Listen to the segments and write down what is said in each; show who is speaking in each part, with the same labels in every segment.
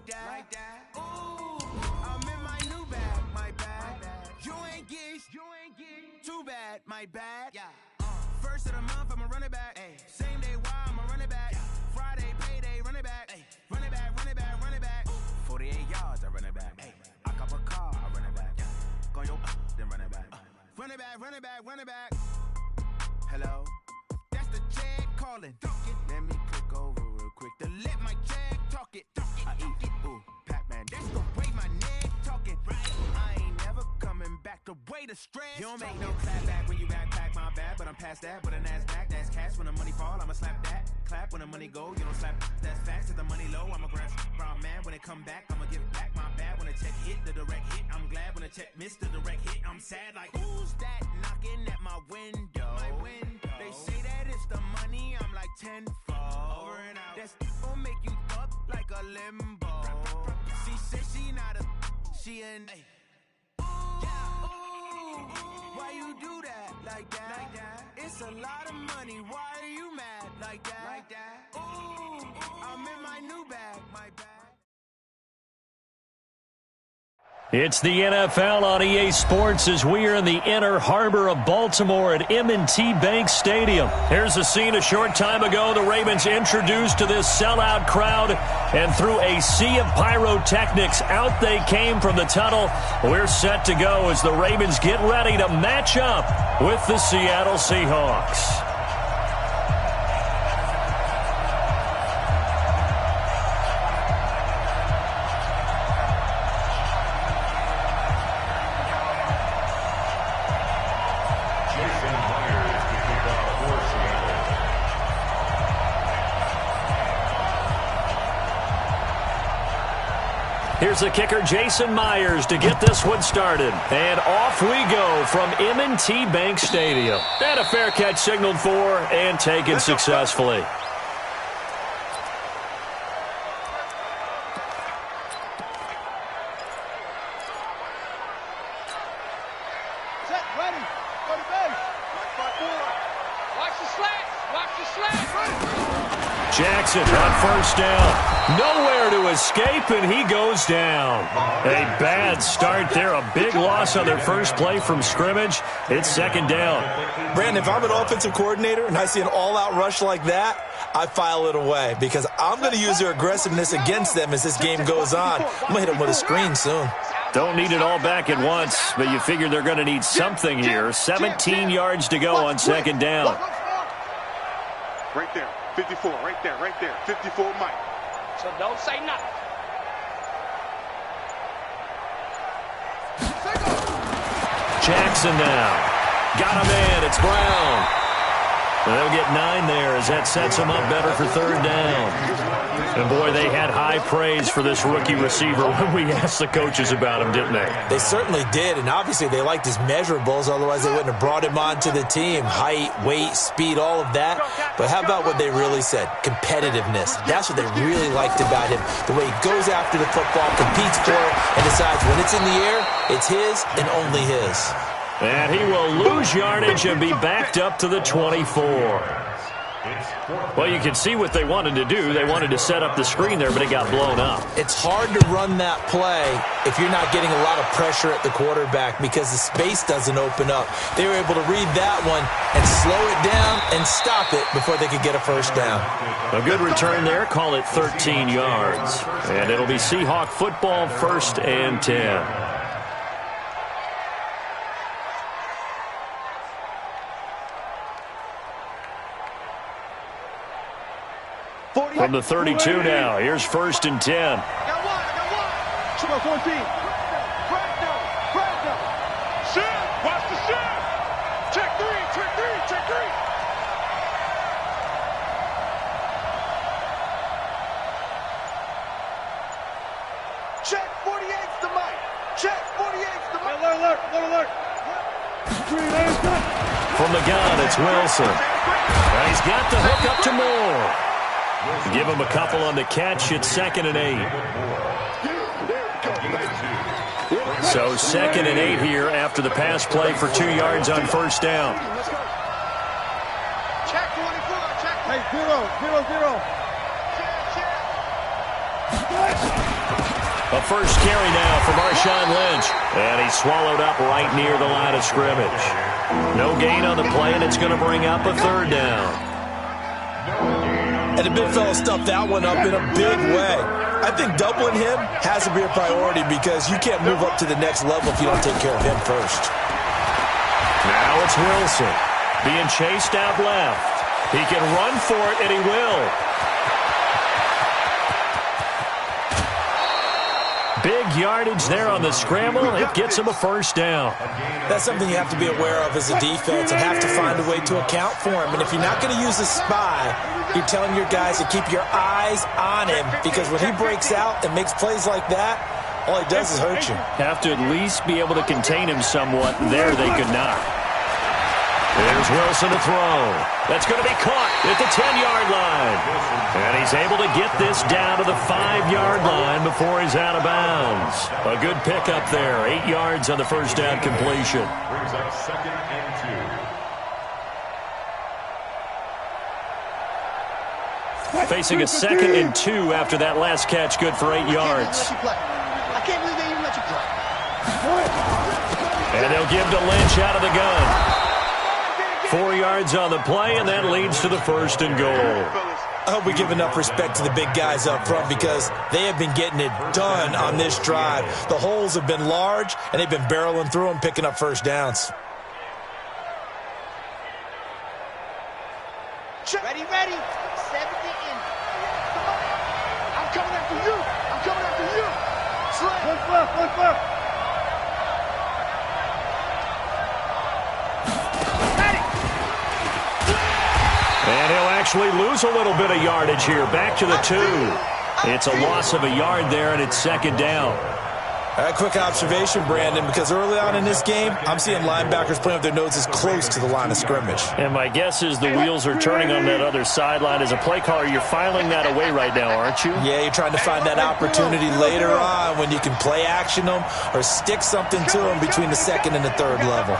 Speaker 1: Ooh, I'm in my new bag, my bad. You ain't geese, too bad, my bad. First of the month, I'ma run it back. Same day, why I'ma run it back. Friday, payday, run it back. Run it back, run it back, run it back. 48 yards, I run it back. I cop a car, I run it back. Go yo, then run it back. Run it back, run it back, run it back. Hello, that's the check calling. Let me click over real quick to let my check talk it. I eat it, ooh, Pac-Man, that's the way my neck talking. Right, I ain't never coming back the way the stress. You don't make no clap back when you backpack, my bad, but I'm past that. But a NASDAQ, that's cash. When the money fall, I'ma slap that. Clap when the money go, you don't slap. That's facts. If the money low, I'ma grab brown man. When it come back, I'ma give back my bad. When the check hit, the direct hit, I'm glad. When the check missed the direct hit, I'm sad. Like, who's that knocking at my window? They say that it's the money, I'm like tenfold. Over and out. That's gon' make you up like a limbo. She said she not a, she an. Why you do that like that? It's a lot of money. Why are you mad like that? Ooh, I'm in my new bag, my bag.
Speaker 2: It's the NFL on EA Sports as we are in the inner harbor of Baltimore at M&T Bank Stadium. Here's a scene a short time ago. The Ravens introduced to this sellout crowd, and through a sea of pyrotechnics, out they came from the tunnel. We're set to go as the Ravens get ready to match up with the Seattle Seahawks. Here's the kicker, Jason Myers, to get this one started. And off we go from M&T Bank Stadium. And a fair catch signaled for and taken successfully.
Speaker 3: Set, ready, go to base. Watch the slats, watch the slats.
Speaker 2: Jackson on first down. Nowhere to escape, and he goes down. A bad start there. A big loss on their first play from scrimmage. It's second down.
Speaker 4: Brandon, if I'm an offensive coordinator and I see an all-out rush like that, I file it away because I'm going to use their aggressiveness against them as this game goes on. I'm going to hit them with a screen soon.
Speaker 2: Don't need it all back at once, but you figure they're going to need something here. 17 yards to go on second down.
Speaker 5: Right there. 54, right there, 54, Mike.
Speaker 3: So don't say nothing.
Speaker 2: Jackson now. Got him in. It's Brown. They'll get 9 there as that sets them up better for third down. And, boy, they had high praise for this rookie receiver when we asked the coaches about him, didn't they?
Speaker 4: They certainly did, and obviously they liked his measurables, otherwise they wouldn't have brought him onto the team. Height, weight, speed, all of that. But how about what they really said? Competitiveness. That's what they really liked about him. The way he goes after the football, competes for it, and decides when it's in the air, it's his and only his.
Speaker 2: And he will lose yardage and be backed up to the 24. Well, you can see what they wanted to do. They wanted to set up the screen there, but it got blown up.
Speaker 4: It's hard to run that play if you're not getting a lot of pressure at the quarterback because the space doesn't open up. They were able to read that one and slow it down and stop it before they could get a first down.
Speaker 2: A good return there. Call it 13 yards. And it'll be Seahawk football, 1st and 10. From the 32 now, here's 1st and 10.
Speaker 3: I got one. Shoot 14. Brando.
Speaker 5: Shift, watch the shift. Check three.
Speaker 3: Check 48's the mic. Check 48's the mic. Alert.
Speaker 2: From the gun, it's Wilson. He's got the hook up to Moore. Give him a couple on the catch. It's 2nd and 8. So 2nd and 8 here after the pass play for 2 yards on first down.
Speaker 3: Check 24. Check. Hey, 0.
Speaker 2: A first carry now for Marshawn Lynch. And he's swallowed up right near the line of scrimmage. No gain on the play, and it's going to bring up a third down.
Speaker 4: And the big fella stuffed that one up in a big way. I think doubling him has to be a priority because you can't move up to the next level if you don't take care of him first.
Speaker 2: Now it's Wilson being chased out left. He can run for it, and he will. Big yardage there on the scramble. It gets him a first down.
Speaker 4: That's something you have to be aware of as a defense and have to find a way to account for him. And if you're not going to use a spy, you're telling your guys to keep your eyes on him because when he breaks out and makes plays like that, all he does is hurt you.
Speaker 2: Have to at least be able to contain him somewhat. There they could not. There's Wilson to throw. That's going to be caught at the 10-yard line. And he's able to get this down to the 5-yard line before he's out of bounds. A good pickup there. 8 yards on the first down completion.
Speaker 5: Brings up 2nd and 2.
Speaker 2: Facing a 2nd and 2 after that last catch. Good for 8 yards.
Speaker 3: I can't believe they even let you play.
Speaker 2: And they'll give to Lynch out of the gun. 4 yards on the play, and that leads to the 1st and goal.
Speaker 4: I hope we give enough respect to the big guys up front because they have been getting it done on this drive. The holes have been large, and they've been barreling through them, picking up first downs.
Speaker 3: Ready, ready. 70 in. Come on. I'm coming after you. I'm coming after you. Slay. Look left.
Speaker 2: And he'll actually lose a little bit of yardage here. Back to the 2. It's a loss of a yard there, and it's 2nd down.
Speaker 4: A quick observation, Brandon, because early on in this game, I'm seeing linebackers playing with their noses close to the line of scrimmage.
Speaker 2: And my guess is the wheels are turning on that other sideline. As a play caller, you're filing that away right now, aren't you?
Speaker 4: Yeah, you're trying to find that opportunity later on when you can play action them or stick something to them between the 2nd and the 3rd level.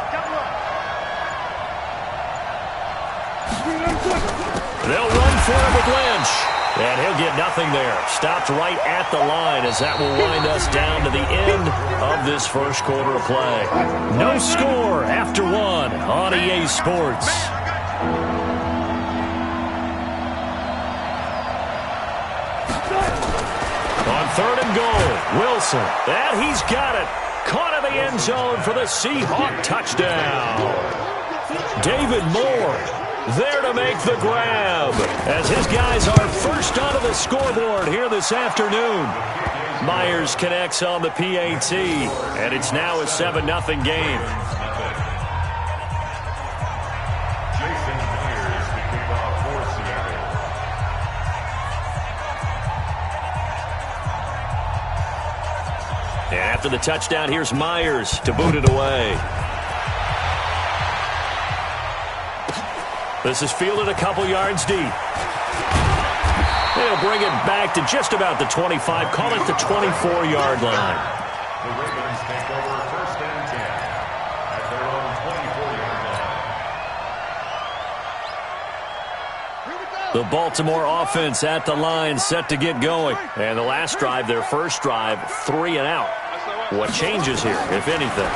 Speaker 2: They'll run for it with Lynch. And he'll get nothing there. Stopped right at the line as that will wind us down to the end of this first quarter of play. No score after 1 on EA Sports. On 3rd and goal, Wilson. And he's got it. Caught in the end zone for the Seahawk touchdown. David Moore there to make the grab as his guys are first onto the scoreboard here this afternoon. Myers connects on the PAT, and it's now a 7-0 game.
Speaker 5: Jason Myers, the kickoff for Seattle.
Speaker 2: And after the touchdown, here's Myers to boot it away. This is fielded a couple yards deep. They'll bring it back to just about the 25, call it the 24-yard line.
Speaker 5: The Ravens take over 1st and 10 at their own 24-yard line.
Speaker 2: The Baltimore offense at the line, set to get going. And the last drive, their first drive, 3 and out. What changes here, if anything?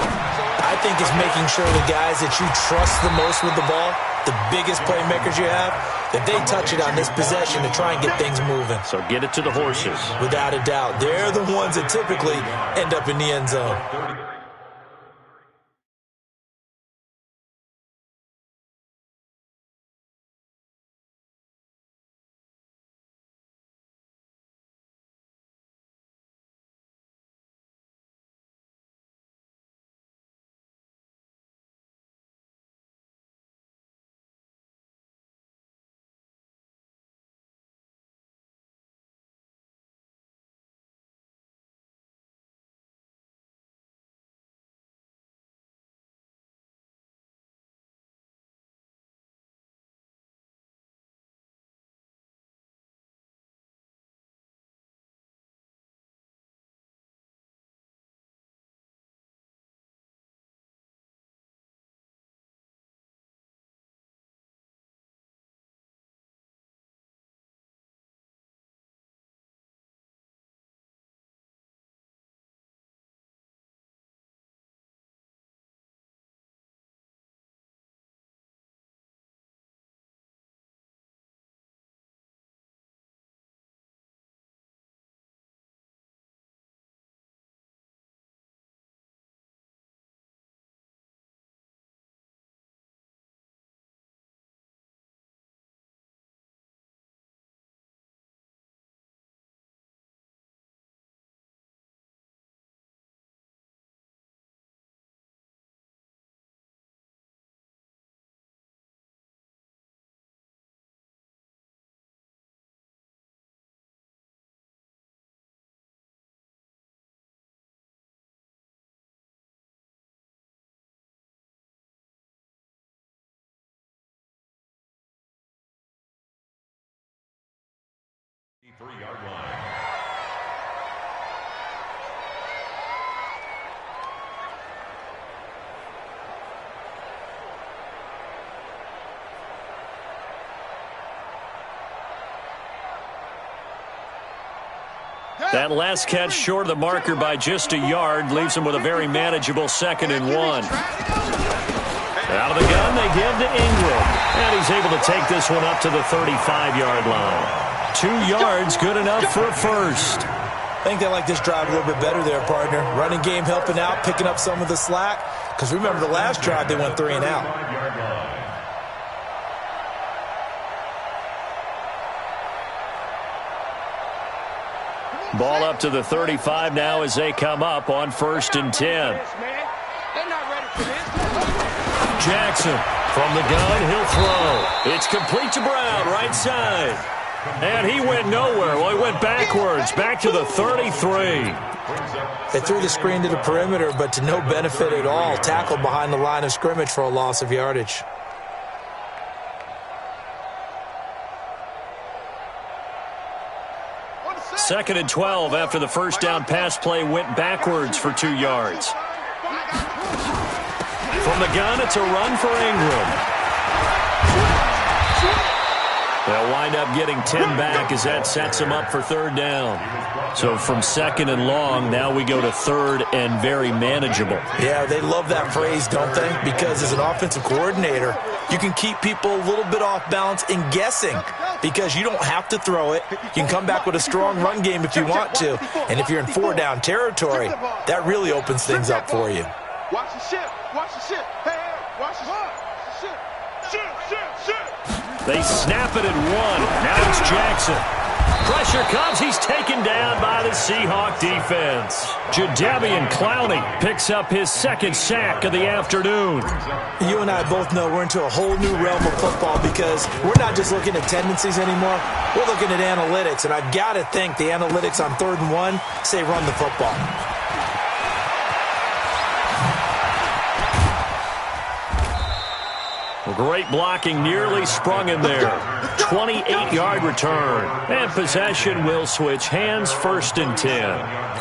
Speaker 4: I think it's making sure the guys that you trust the most with the ball, the biggest playmakers you have, that they touch it on this possession to try and get things moving.
Speaker 2: So get it to the horses.
Speaker 4: Without a doubt. They're the ones that typically end up in the end zone.
Speaker 2: 3-yard line. That last catch short of the marker by just a yard leaves him with a very manageable 2nd and 1. Out of the gun, they give to Ingram. And he's able to take this one up to the 35-yard line. 2 yards, good enough for a first.
Speaker 4: I think they like this drive a little bit better there, partner. Running game helping out, picking up some of the slack. Because remember, the last drive, they went 3 and out.
Speaker 2: Ball up to the 35 now as they come up on 1st and 10. Jackson from the gun, he'll throw. It's complete to Brown, right side. And he went nowhere. Well, he went backwards, back to the 33.
Speaker 4: They threw the screen to the perimeter, but to no benefit at all. Tackled behind the line of scrimmage for a loss of yardage.
Speaker 2: Second and 12 after the first down pass play went backwards for 2 yards. From the gun, it's a run for Ingram. They'll wind up getting 10 back as that sets them up for 3rd down. So from 2nd and long, now we go to 3rd and very manageable.
Speaker 4: Yeah, they love that phrase, don't they? Because as an offensive coordinator, you can keep people a little bit off balance and guessing because you don't have to throw it. You can come back with a strong run game if you want to. And if you're in 4-down territory, that really opens things up for you.
Speaker 3: Watch the ship. Watch the ship. Hey, watch the ship. Ship.
Speaker 2: They snap it at 1. Now it's Jackson. Pressure comes. He's taken down by the Seahawk defense. Jadeveon Clowney picks up his 2nd sack of the afternoon.
Speaker 4: You and I both know we're into a whole new realm of football because we're not just looking at tendencies anymore. We're looking at analytics, and I've got to think the analytics on 3rd and 1 say run the football.
Speaker 2: Great blocking, nearly sprung in there. 28-yard return. And possession will switch hands, 1st and 10.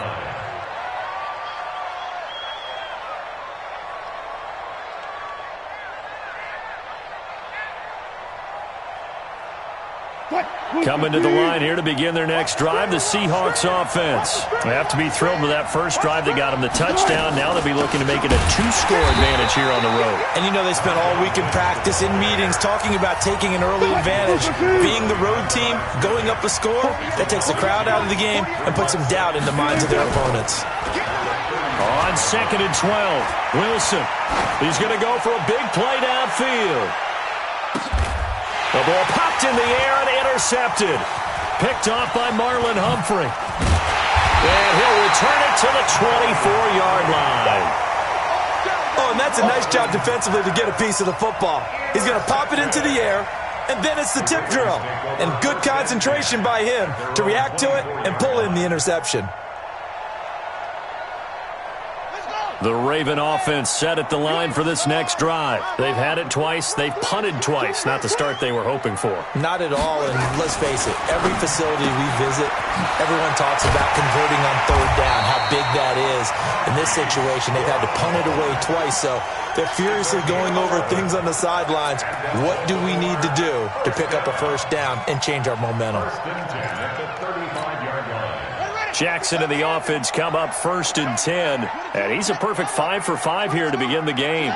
Speaker 2: Coming to the line here to begin their next drive, the Seahawks offense. They have to be thrilled with that first drive that got them the touchdown. Now they'll be looking to make it a 2-score advantage here on the road.
Speaker 4: And you know they spent all week in practice, in meetings, talking about taking an early advantage. Being the road team, going up a score, that takes the crowd out of the game and puts some doubt in the minds of their opponents.
Speaker 2: On 2nd and 12, Wilson. He's going to go for a big play downfield. The ball popped in the air and intercepted. Picked off by Marlon Humphrey. And he'll return it to the 24-yard line.
Speaker 4: Oh, and that's a nice job defensively to get a piece of the football. He's going to pop it into the air, and then it's the tip drill. And good concentration by him to react to it and pull in the interception.
Speaker 2: The Raven offense set at the line for this next drive. They've had it twice. They've punted twice. Not the start they were hoping for.
Speaker 4: Not at all, and let's face it, every facility we visit, everyone talks about converting on 3rd down, how big that is. In this situation, they've had to punt it away twice, so they're furiously going over things on the sidelines. What do we need to do to pick up a 1st down and change our momentum?
Speaker 2: Jackson and the offense come up 1st and 10. And he's a perfect 5 for 5 here to begin the game.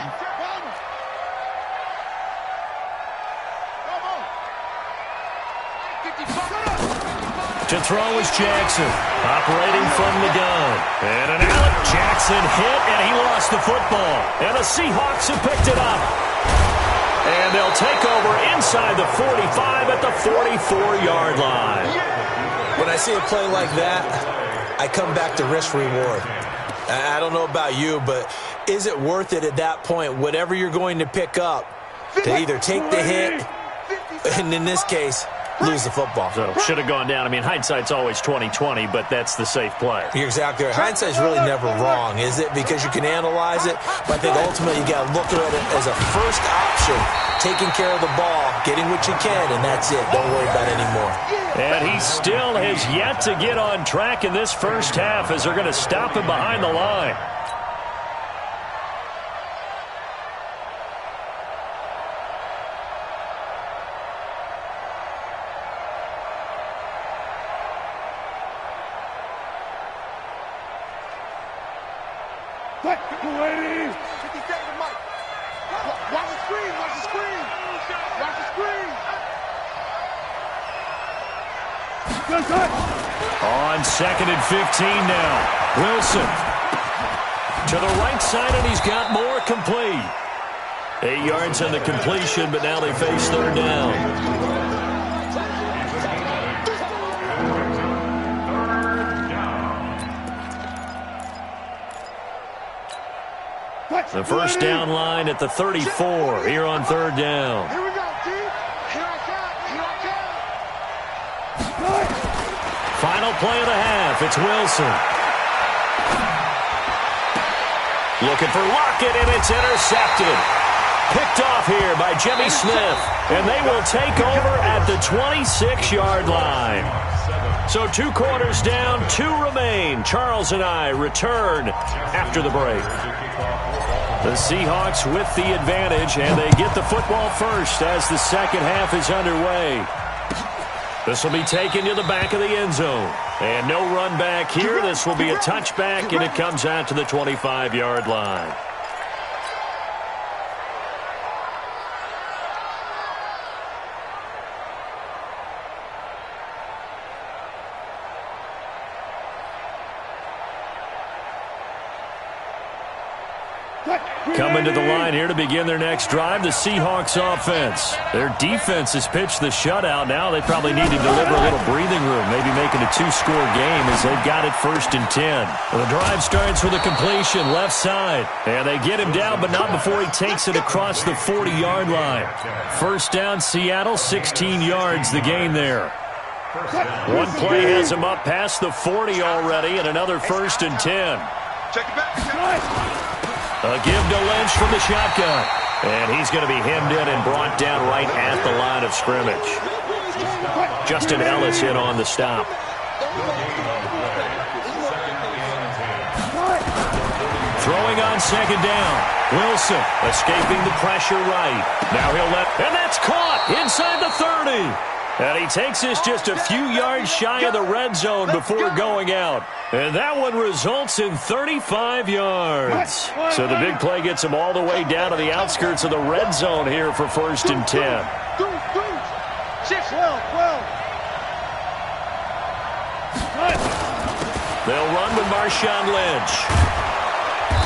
Speaker 2: To throw is Jackson, operating from the gun. And an Alec Jackson hit, and he lost the football. And the Seahawks have picked it up. And they'll take over inside the 45 at the 44-yard line.
Speaker 4: When I see a play like that, I come back to risk-reward. I don't know about you, but is it worth it at that point, whatever you're going to pick up, to either take the hit, and in this case, lose the football?
Speaker 2: So should have gone down. I mean, hindsight's always 20/20, but that's the safe play.
Speaker 4: You're exactly right. Hindsight's really never wrong, is it? Because you can analyze it, but I think ultimately you got to look at it as a first option pressure, taking care of the ball, getting what you can, and that's it. Don't worry about it anymore.
Speaker 2: And he still has yet to get on track in this first half as they're going to stop him behind the line.
Speaker 3: Ladies! 50 seconds, Mike. Watch the screen, watch the screen. Watch the screen.
Speaker 2: On 2nd and 15 now. Wilson to the right side, and he's got more complete. 8 yards on the completion, but now they face third down. The first down line at the 34 here on third down.
Speaker 3: Here we go, D. Here I come. Here I come.
Speaker 2: Final play of the half. It's Wilson. Looking for Lockett, and it's intercepted. Picked off here by Jimmy Smith, and they will take over at the 26-yard line. So 2 quarters down, 2 remain. Charles and I return after the break. The Seahawks with the advantage, and they get the football first as the second half is underway. This will be taken to the back of the end zone. And no run back here. This will be a touchback, and it comes out to the 25-yard line. Coming to the line here to begin their next drive, the Seahawks offense. Their defense has pitched the shutout. Now they probably need to deliver a little breathing room, maybe make it a 2-score game as they've got it 1st and 10. Well, the drive starts with a completion left side. And they get him down, but not before he takes it across the 40-yard line. First down, Seattle, 16 yards the gain there. One play has him up past the 40 already, and another 1st and 10.
Speaker 5: Check it back.
Speaker 2: A give to Lynch from the shotgun. And he's going to be hemmed in and brought down right at the line of scrimmage. Justin Ellis in on the stop. Throwing on 2nd down. Wilson escaping the pressure right. Now he'll let, and that's caught inside the 30. And he takes this just a few yards shy of the red zone before going out. And that one results in 35 yards. So the big play gets him all the way down to the outskirts of the red zone here for 1st and 10. They'll run with Marshawn Lynch.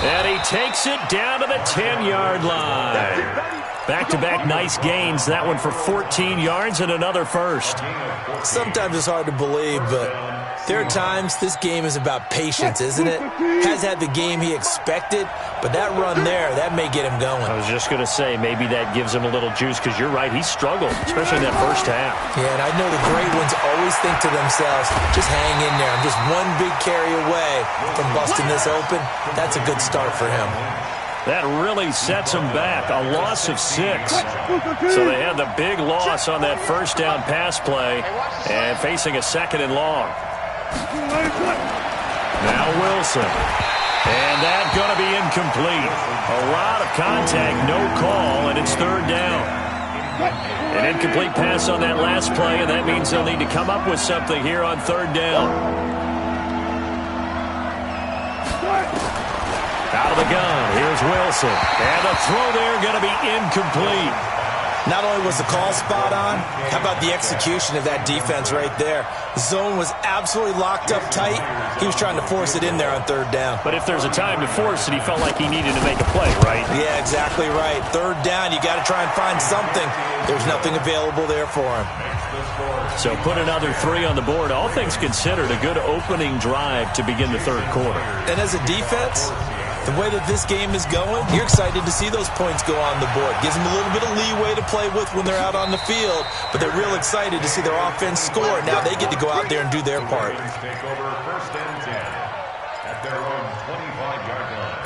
Speaker 2: And he takes it down to the 10-yard line. Back-to-back nice gains. That one for 14 yards and another first.
Speaker 4: Sometimes it's hard to believe, but there are times this game is about patience, isn't it? Has had the game he expected, but that run there, that may get him going.
Speaker 2: I was just going to say, maybe that gives him a little juice, because you're right, he struggled, especially in that first half.
Speaker 4: Yeah, and I know the great ones always think to themselves, just hang in there. I'm just one big carry away from busting this open. That's a good start for him.
Speaker 2: That really sets them back. A loss of 6. So they had the big loss on that first down pass play and facing a 2nd and long. Now Wilson. And that's going to be incomplete. A lot of contact, no call, and it's 3rd down. An incomplete pass on that last play, and that means they'll need to come up with something here on 3rd down. Out of the gun, here's Wilson. And the throw there going to be incomplete.
Speaker 4: Not only was the call spot on, how about the execution of that defense right there? The zone was absolutely locked up tight. He was trying to force it in there on 3rd down.
Speaker 2: But if there's a time to force it, he felt like he needed to make a play, right?
Speaker 4: Yeah, exactly right. 3rd down, you got to try and find something. There's nothing available there for him.
Speaker 2: So put another 3 on the board. All things considered, a good opening drive to begin the 3rd quarter.
Speaker 4: And as a defense, the way that this game is going, you're excited to see those points go on the board. Gives them a little bit of leeway to play with when they're out on the field, but they're real excited to see their offense score. Now they get to go out there and do their part.
Speaker 6: Take over 1st and 10 at their own 25-yard line.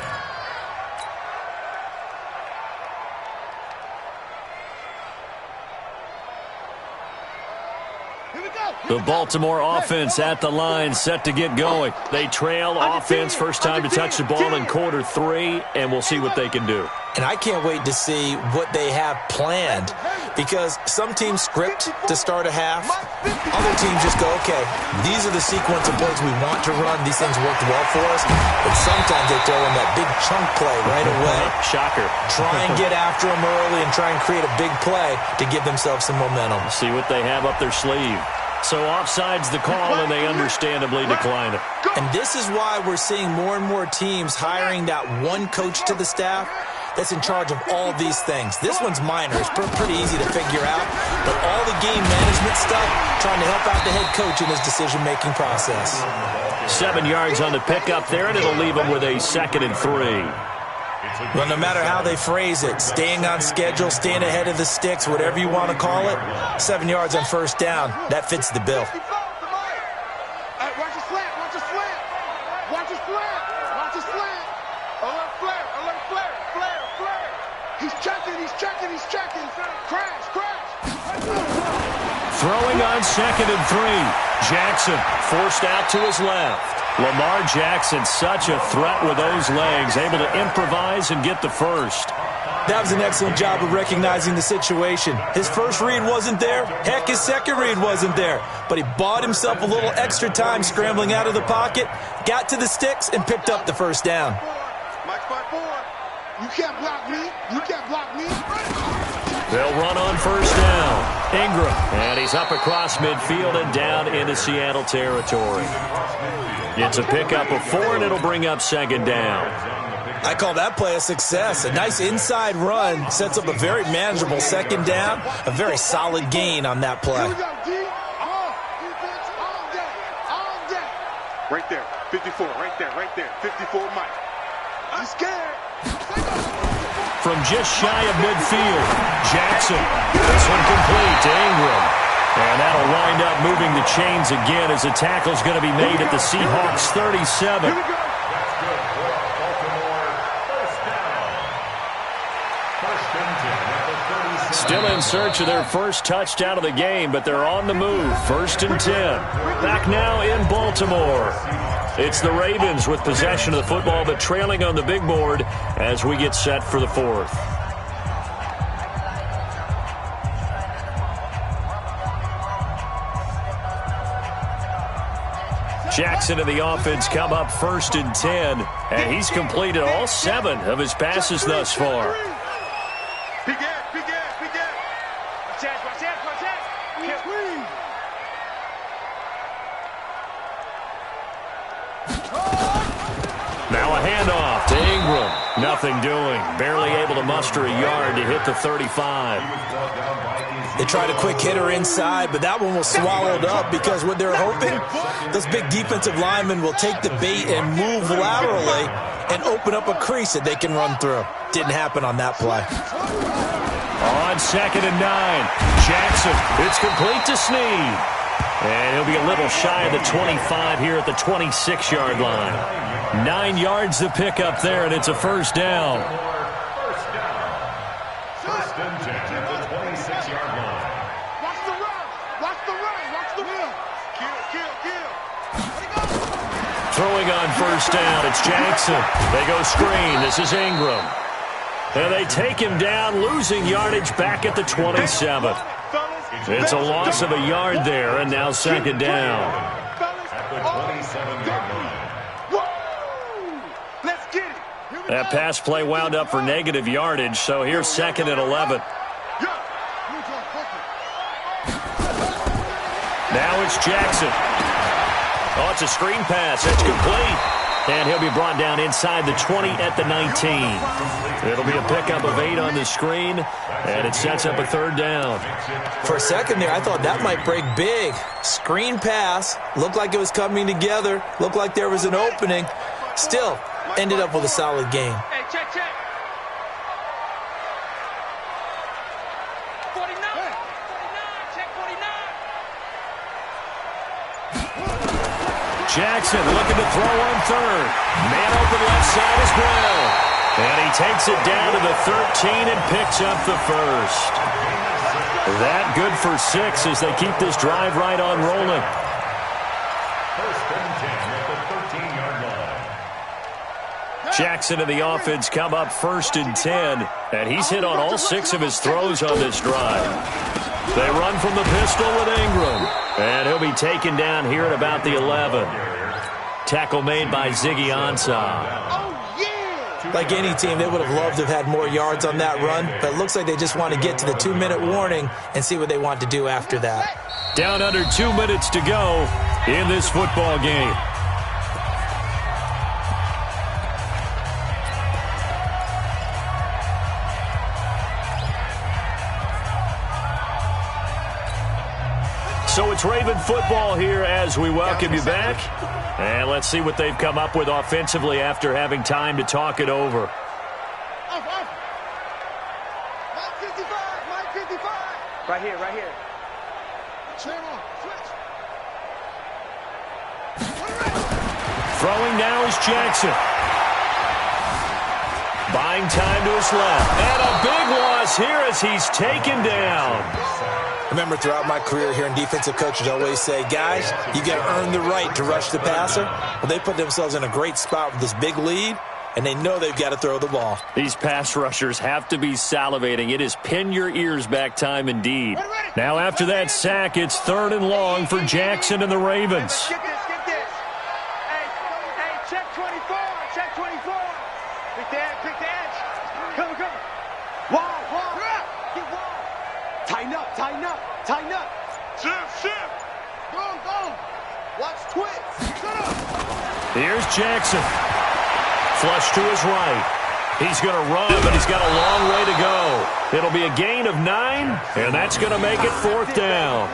Speaker 2: The Baltimore offense at the line, set to get going. They trail offense, first time to touch the ball in quarter 3, and we'll see what they can do.
Speaker 4: And I can't wait to see what they have planned, because some teams script to start a half. Other teams just go, okay, these are the sequence of plays we want to run. These things worked well for us. But sometimes they throw in that big chunk play right away.
Speaker 2: Shocker.
Speaker 4: Try and get after them early and try and create a big play to give themselves some momentum.
Speaker 2: See what they have up their sleeve. So offside's the call, and they understandably decline it.
Speaker 4: And this is why we're seeing more and more teams hiring that one coach to the staff that's in charge of all these things. This one's minor. It's pretty easy to figure out. But all the game management stuff, trying to help out the head coach in his decision-making process.
Speaker 2: 7 yards on the pickup there, and it'll leave him with a 2nd and 3.
Speaker 4: Well, no matter how they phrase it, staying on schedule, staying ahead of the sticks, whatever you want to call it, 7 yards on first down, that fits the bill.
Speaker 3: Watch your slant, watch your slant. Watch your slant, watch your slant. Alert flare, alert flare, flare, flare. He's checking, he's checking, he's checking. Crash, crash.
Speaker 2: Throwing on 2nd and 3. Jackson forced out to his left. Lamar Jackson, such a threat with those legs, able to improvise and get the first.
Speaker 4: That was an excellent job of recognizing the situation. His first read wasn't there. Heck, his second read wasn't there. But he bought himself a little extra time scrambling out of the pocket, got to the sticks, and picked up the first down.
Speaker 3: Mike 5-4. You can't block me. You can't block me.
Speaker 2: They'll run on first down. Ingram, and he's up across midfield and down into Seattle territory. It's a pickup of 4, and it'll bring up 2nd down.
Speaker 4: I call that play a success. A nice inside run sets up a very manageable 2nd down, a very solid gain on that play.
Speaker 3: Here we go, D. Defense all day. All day.
Speaker 5: Right there. 54. Right there. Right there. 54, Mike.
Speaker 3: I'm scared.
Speaker 2: From just shy of midfield, Jackson. This one complete to Ingram. And that'll wind up moving the chains again as the tackle's going to be made at the Seahawks 37.
Speaker 3: Here we go.
Speaker 2: Still in search of their first touchdown of the game, but they're on the move. 1st and 10. Back now in Baltimore. It's the Ravens with possession of the football, but trailing on the big board as we get set for the 4th. Jackson and the offense come up 1st and 10, and he's completed all 7 of his passes thus far.
Speaker 3: Big ass, big ass, big ass. Watch out, watch out, watch out.
Speaker 2: Now a handoff to Ingram. Nothing doing. Barely able to muster a yard to hit the 35.
Speaker 4: They tried a quick hitter inside, but that one was swallowed up because what they're hoping, those big defensive linemen will take the bait and move laterally and open up a crease that they can run through. Didn't happen on that play.
Speaker 2: On 2nd and 9, Jackson. It's complete to Snead. And he'll be a little shy of the 25 here at the 26-yard line. 9 yards to pick up there, and it's a first down.
Speaker 6: First and 10 at the 26-yard line.
Speaker 3: Watch the run. Watch the run. Watch the run. Kill, kill, kill.
Speaker 2: Throwing on first down, it's Jackson. They go screen. This is Ingram. And they take him down, losing yardage back at the 27. It's a loss of a yard there, and now 2nd down.
Speaker 6: At the 27-yard line.
Speaker 3: Let's get it.
Speaker 2: That pass play wound up for negative yardage, so here's 2nd and 11. Now it's Jackson. Oh, it's a screen pass. It's complete. And he'll be brought down inside the 20 at the 19. It'll be a pickup of 8 on the screen, and it sets up a 3rd down.
Speaker 4: For a second there, I thought that might break big. Screen pass. Looked like it was coming together. Looked like there was an opening. Still, ended up with a solid game.
Speaker 3: Hey, check, check. 49. 49. Check 49.
Speaker 2: Jackson looking to throw on 3rd. Man open left side as well. And he takes it down to the 13 and picks up the first. That good for 6 as they keep this drive right on rolling.
Speaker 6: First and 10 at the 13-yard line.
Speaker 2: Jackson and the offense come up first and 10, and he's hit on all 6 of his throws on this drive. They run from the pistol with Ingram, and he'll be taken down here at about the 11. Tackle made by Ziggy Ansah.
Speaker 4: Like any team, they would have loved to have had more yards on that run, but it looks like they just want to get to the 2-minute warning and see what they want to do after that.
Speaker 2: Down under 2 minutes to go in this football game. So it's Raven football here as we welcome you back. And let's see what they've come up with offensively after having time to talk it over.
Speaker 3: Right here, right here.
Speaker 2: Throwing now is Jackson. Buying time to his left. And a big loss here as he's taken down.
Speaker 4: Remember, throughout my career here in defensive coaches always say, guys, you got to earn the right to rush the passer. Well, they put themselves in a great spot with this big lead, and they know they've got to throw the ball.
Speaker 2: These pass rushers have to be salivating. It is pin your ears back time indeed. Now after that sack, it's 3rd and long for Jackson and the Ravens.
Speaker 3: Get this. Hey, check 24. Check 24. Pick the edge. Come. Wall. Get wall. Tighten up. Shift. Go. Watch twitch. Shut up.
Speaker 2: Here's Jackson. Flush to his right. He's going to run, but he's got a long way to go. It'll be a gain of 9, and that's going to make it 4th down.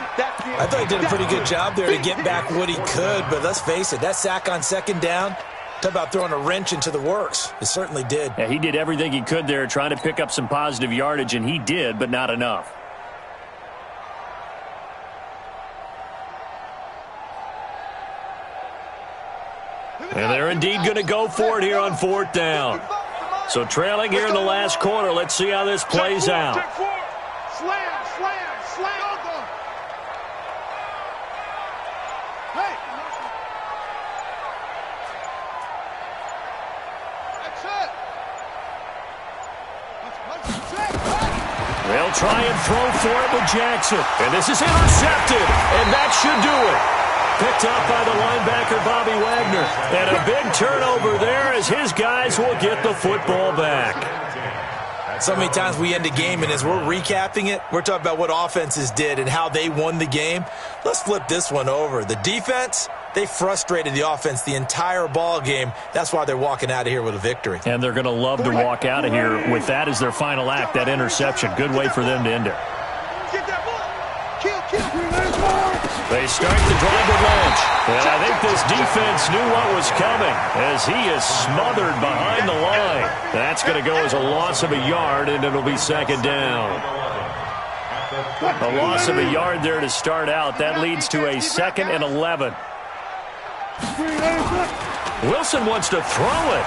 Speaker 4: I thought he did a pretty good job there to get back what he could, but let's face it, that sack on 2nd down, talk about throwing a wrench into the works. It certainly did.
Speaker 2: Yeah, he did everything he could there trying to pick up some positive yardage, and he did, but not enough. And they're indeed going to go for it here on 4th down. So trailing here in the last quarter. Let's see how this plays out.
Speaker 3: Slam. Hey. That's it.
Speaker 2: They'll try and throw for it with Jackson. And this is intercepted. And that should do it. Picked up by the linebacker, Bobby Wagner. And a big turnover there as his guys will get the football back.
Speaker 4: So many times we end a game, and as we're recapping it, we're talking about what offenses did and how they won the game. Let's flip this one over. The defense, they frustrated the offense the entire ball game. That's why they're walking out of here with a victory.
Speaker 2: And they're going to love to walk out of here with that as their final act, that interception. Good way for them to end it.
Speaker 3: Get that ball. Kill.
Speaker 2: They start the drive with Lynch. And I think this defense knew what was coming as he is smothered behind the line. That's going to go as a loss of a yard, and it'll be 2nd down. A loss of a yard there to start out. That leads to a 2nd and 11. Wilson wants to throw it.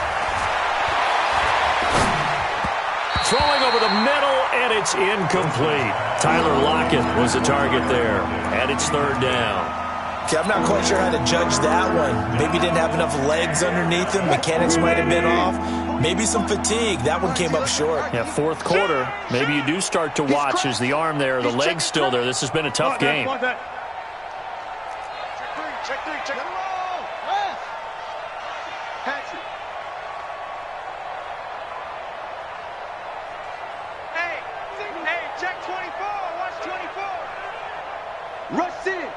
Speaker 2: Throwing over the middle, and it's incomplete. Tyler Lockett was the target there, and it's 3rd down.
Speaker 4: Okay, I'm not quite sure how to judge that one. Maybe he didn't have enough legs underneath him. Mechanics might have been off. Maybe some fatigue. That one came up short.
Speaker 2: Yeah, 4th quarter. Maybe you do start to watch as the arm there, the leg's still there. This has been a tough game.
Speaker 3: Check three. Pass it. Hey, check 24. Watch 24. Rush in.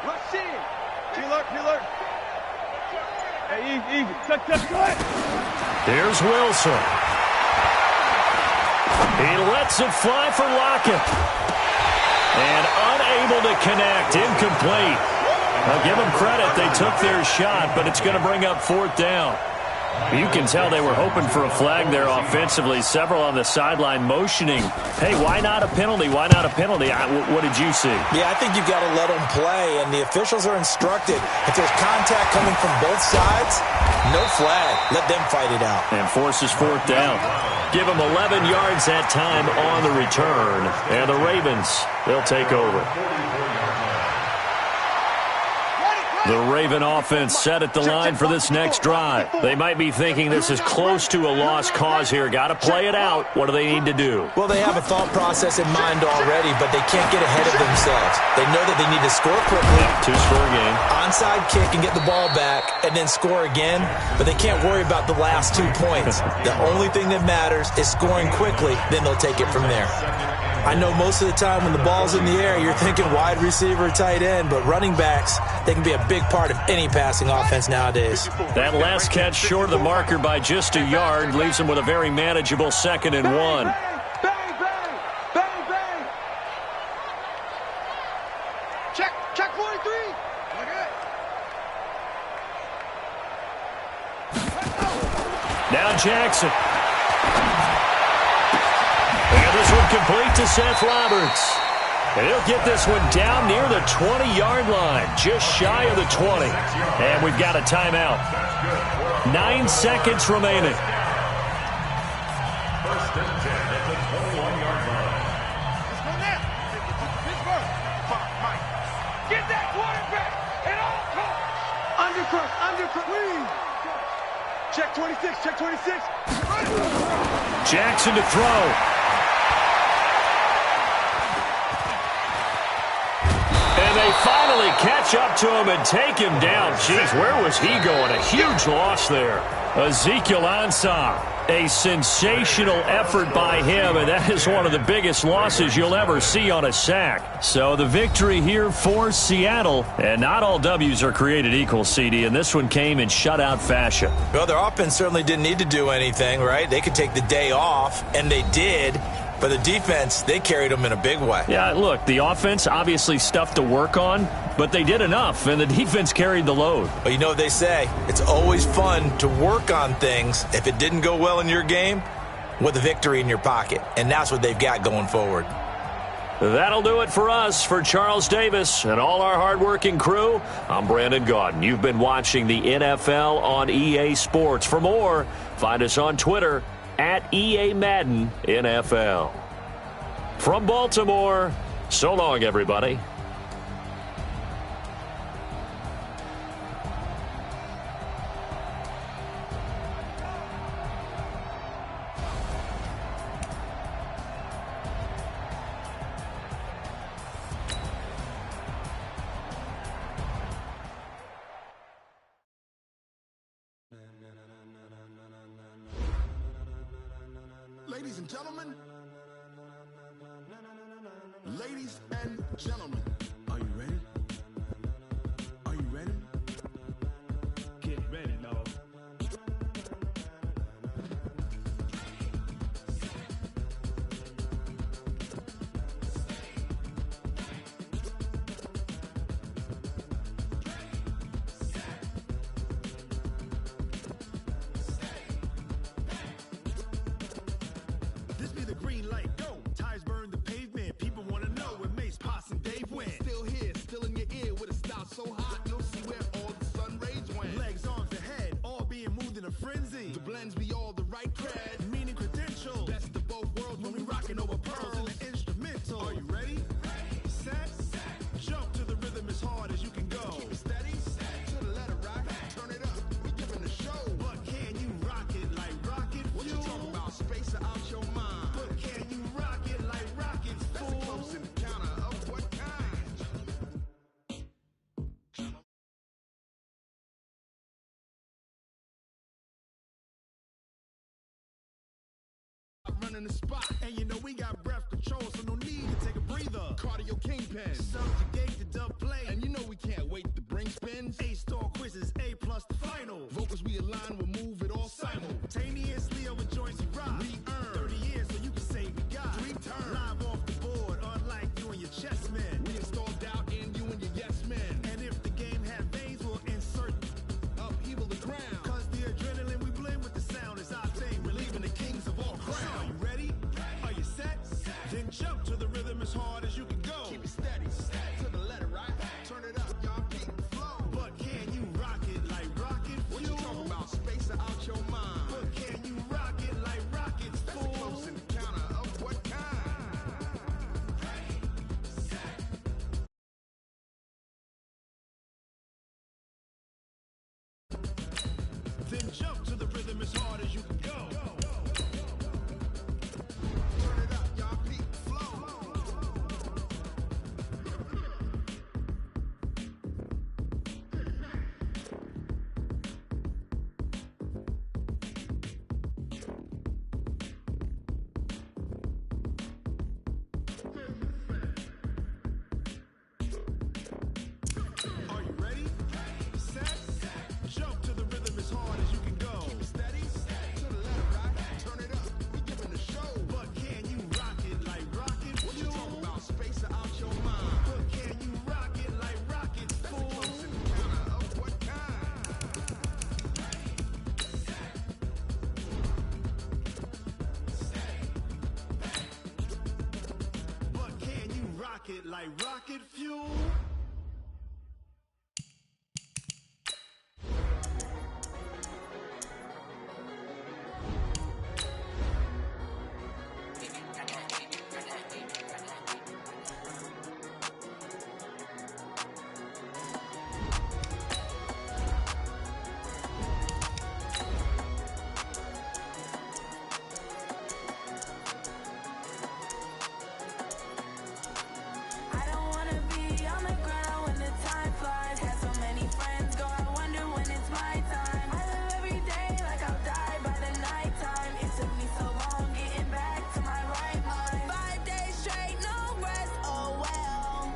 Speaker 3: Rush in. P-alert. Hey, easy. Cut.
Speaker 2: Here's Wilson. He lets it fly for Lockett. And unable to connect. Incomplete. I'll give them credit. They took their shot, but it's going to bring up 4th down. You can tell they were hoping for a flag there offensively. Several on the sideline motioning, hey, why not a penalty? Why not a penalty? What did you see?
Speaker 4: Yeah, I think you've got to let them play, and the officials are instructed. If there's contact coming from both sides, no flag. Let them fight it out.
Speaker 2: And forces fourth down. Give them 11 yards that time on the return. And the Ravens, they'll take over. The Raven offense set at the line for this next drive. They might be thinking this is close to a lost cause here. Got to play it out. What do they need to do?
Speaker 4: Well, they have a thought process in mind already, but they can't get ahead of themselves. They know that they need to score quickly.
Speaker 2: Two-score game.
Speaker 4: Onside kick and get the ball back and then score again, but they can't worry about the last 2 points. The only thing that matters is scoring quickly, then they'll take it from there. I know most of the time when the ball's in the air, you're thinking wide receiver, tight end, but running backs, they can be a big part of any passing offense nowadays.
Speaker 2: That last catch short of the marker by just a yard leaves them with a very manageable 2nd and 1.
Speaker 3: Bang, bang, bang, bang. Check 43.
Speaker 2: Now Jackson. And this one complete to Seth Roberts. And he'll get this one down near the 20-yard line, just shy of the 20. And we've got a timeout. 9 seconds remaining.
Speaker 6: First and 10 at the 21-yard line.
Speaker 3: Get that quarterback at all costs. Undercut, please. Check 26, check 26.
Speaker 2: Jackson to throw. And they finally catch up to him and take him down. Jeez, where was he going? A huge loss there. Ezekiel Ansah, a sensational effort by him, and that is one of the biggest losses you'll ever see on a sack. So the victory here for Seattle, and not all W's are created equal, CD, and this one came in shutout fashion.
Speaker 4: Well, their offense certainly didn't need to do anything, right? They could take the day off, and they did. But the defense, they carried them in a big way.
Speaker 2: Yeah, look, the offense, obviously stuff to work on, but they did enough, and the defense carried the load.
Speaker 4: But you know what they say, it's always fun to work on things if it didn't go well in your game with a victory in your pocket. And that's what they've got going forward.
Speaker 2: That'll do it for us. For Charles Davis and all our hardworking crew, I'm Brandon Gaudin. You've been watching the NFL on EA Sports. For more, find us on Twitter at EA Madden NFL. From Baltimore, so long, everybody.
Speaker 3: Ladies and gentlemen, ladies and gentlemen, are you ready? Are you ready? Get ready, dog. This be the green light, go. Tires burn the pavement. People want to know where Mace, Poss, and Dave went. Still here, still in your ear with a style so hot, you'll see where all the sun rays went. Legs, arms, and head, all being moved in a frenzy. The blends be all the right cred, meaning credentials. Best of both worlds when we rockin' over pearls in the instrumental. Are you ready? Set. Jump to the rhythm as hard as you can go. Keep it steady, to the letter rock. Turn it up, we giving the show. But can you rock it like rocket fuel? What you talking about? Space out your mind. But can you rock it like rockets, fool? That's a close encounter of what kind? Running the spot, and you know we got breath control, so no need to take a breather. Cardio kingpin, subjugate the dub play, and you know we can't wait to bring spins. A-star quizzes, A+ the final. Vocals we align, we'll move it all simultaneously over joints we rock. We earn 30 years, so you can say we got 3 turns. Live off the board, unlike you and your chess men. We install doubt in you and your yes men. And if the game had veins, we'll insert upheaval the ground. Cause the adrenaline we blow
Speaker 1: Then jump to the rhythm as hard as you can go. Turn it up, y'all. Peak flow. Are you ready? Set. Jump to the rhythm as hard as you can go. Keep it steady. To the left, right. Turn it up. We giving the show. But can you rock it like rocket fuel? What you talking about? Space out your mind. But can you rock it like rocket fuel? That's a close encounter of what kind? But can you rock it like rocket fuel?
Speaker 7: I don't wanna be on the ground when the time flies. Had so many friends go, I wonder when it's my time. I live every day like I'll die by the nighttime. It took me so long getting back to my right mind. 5 days straight, no rest, oh well.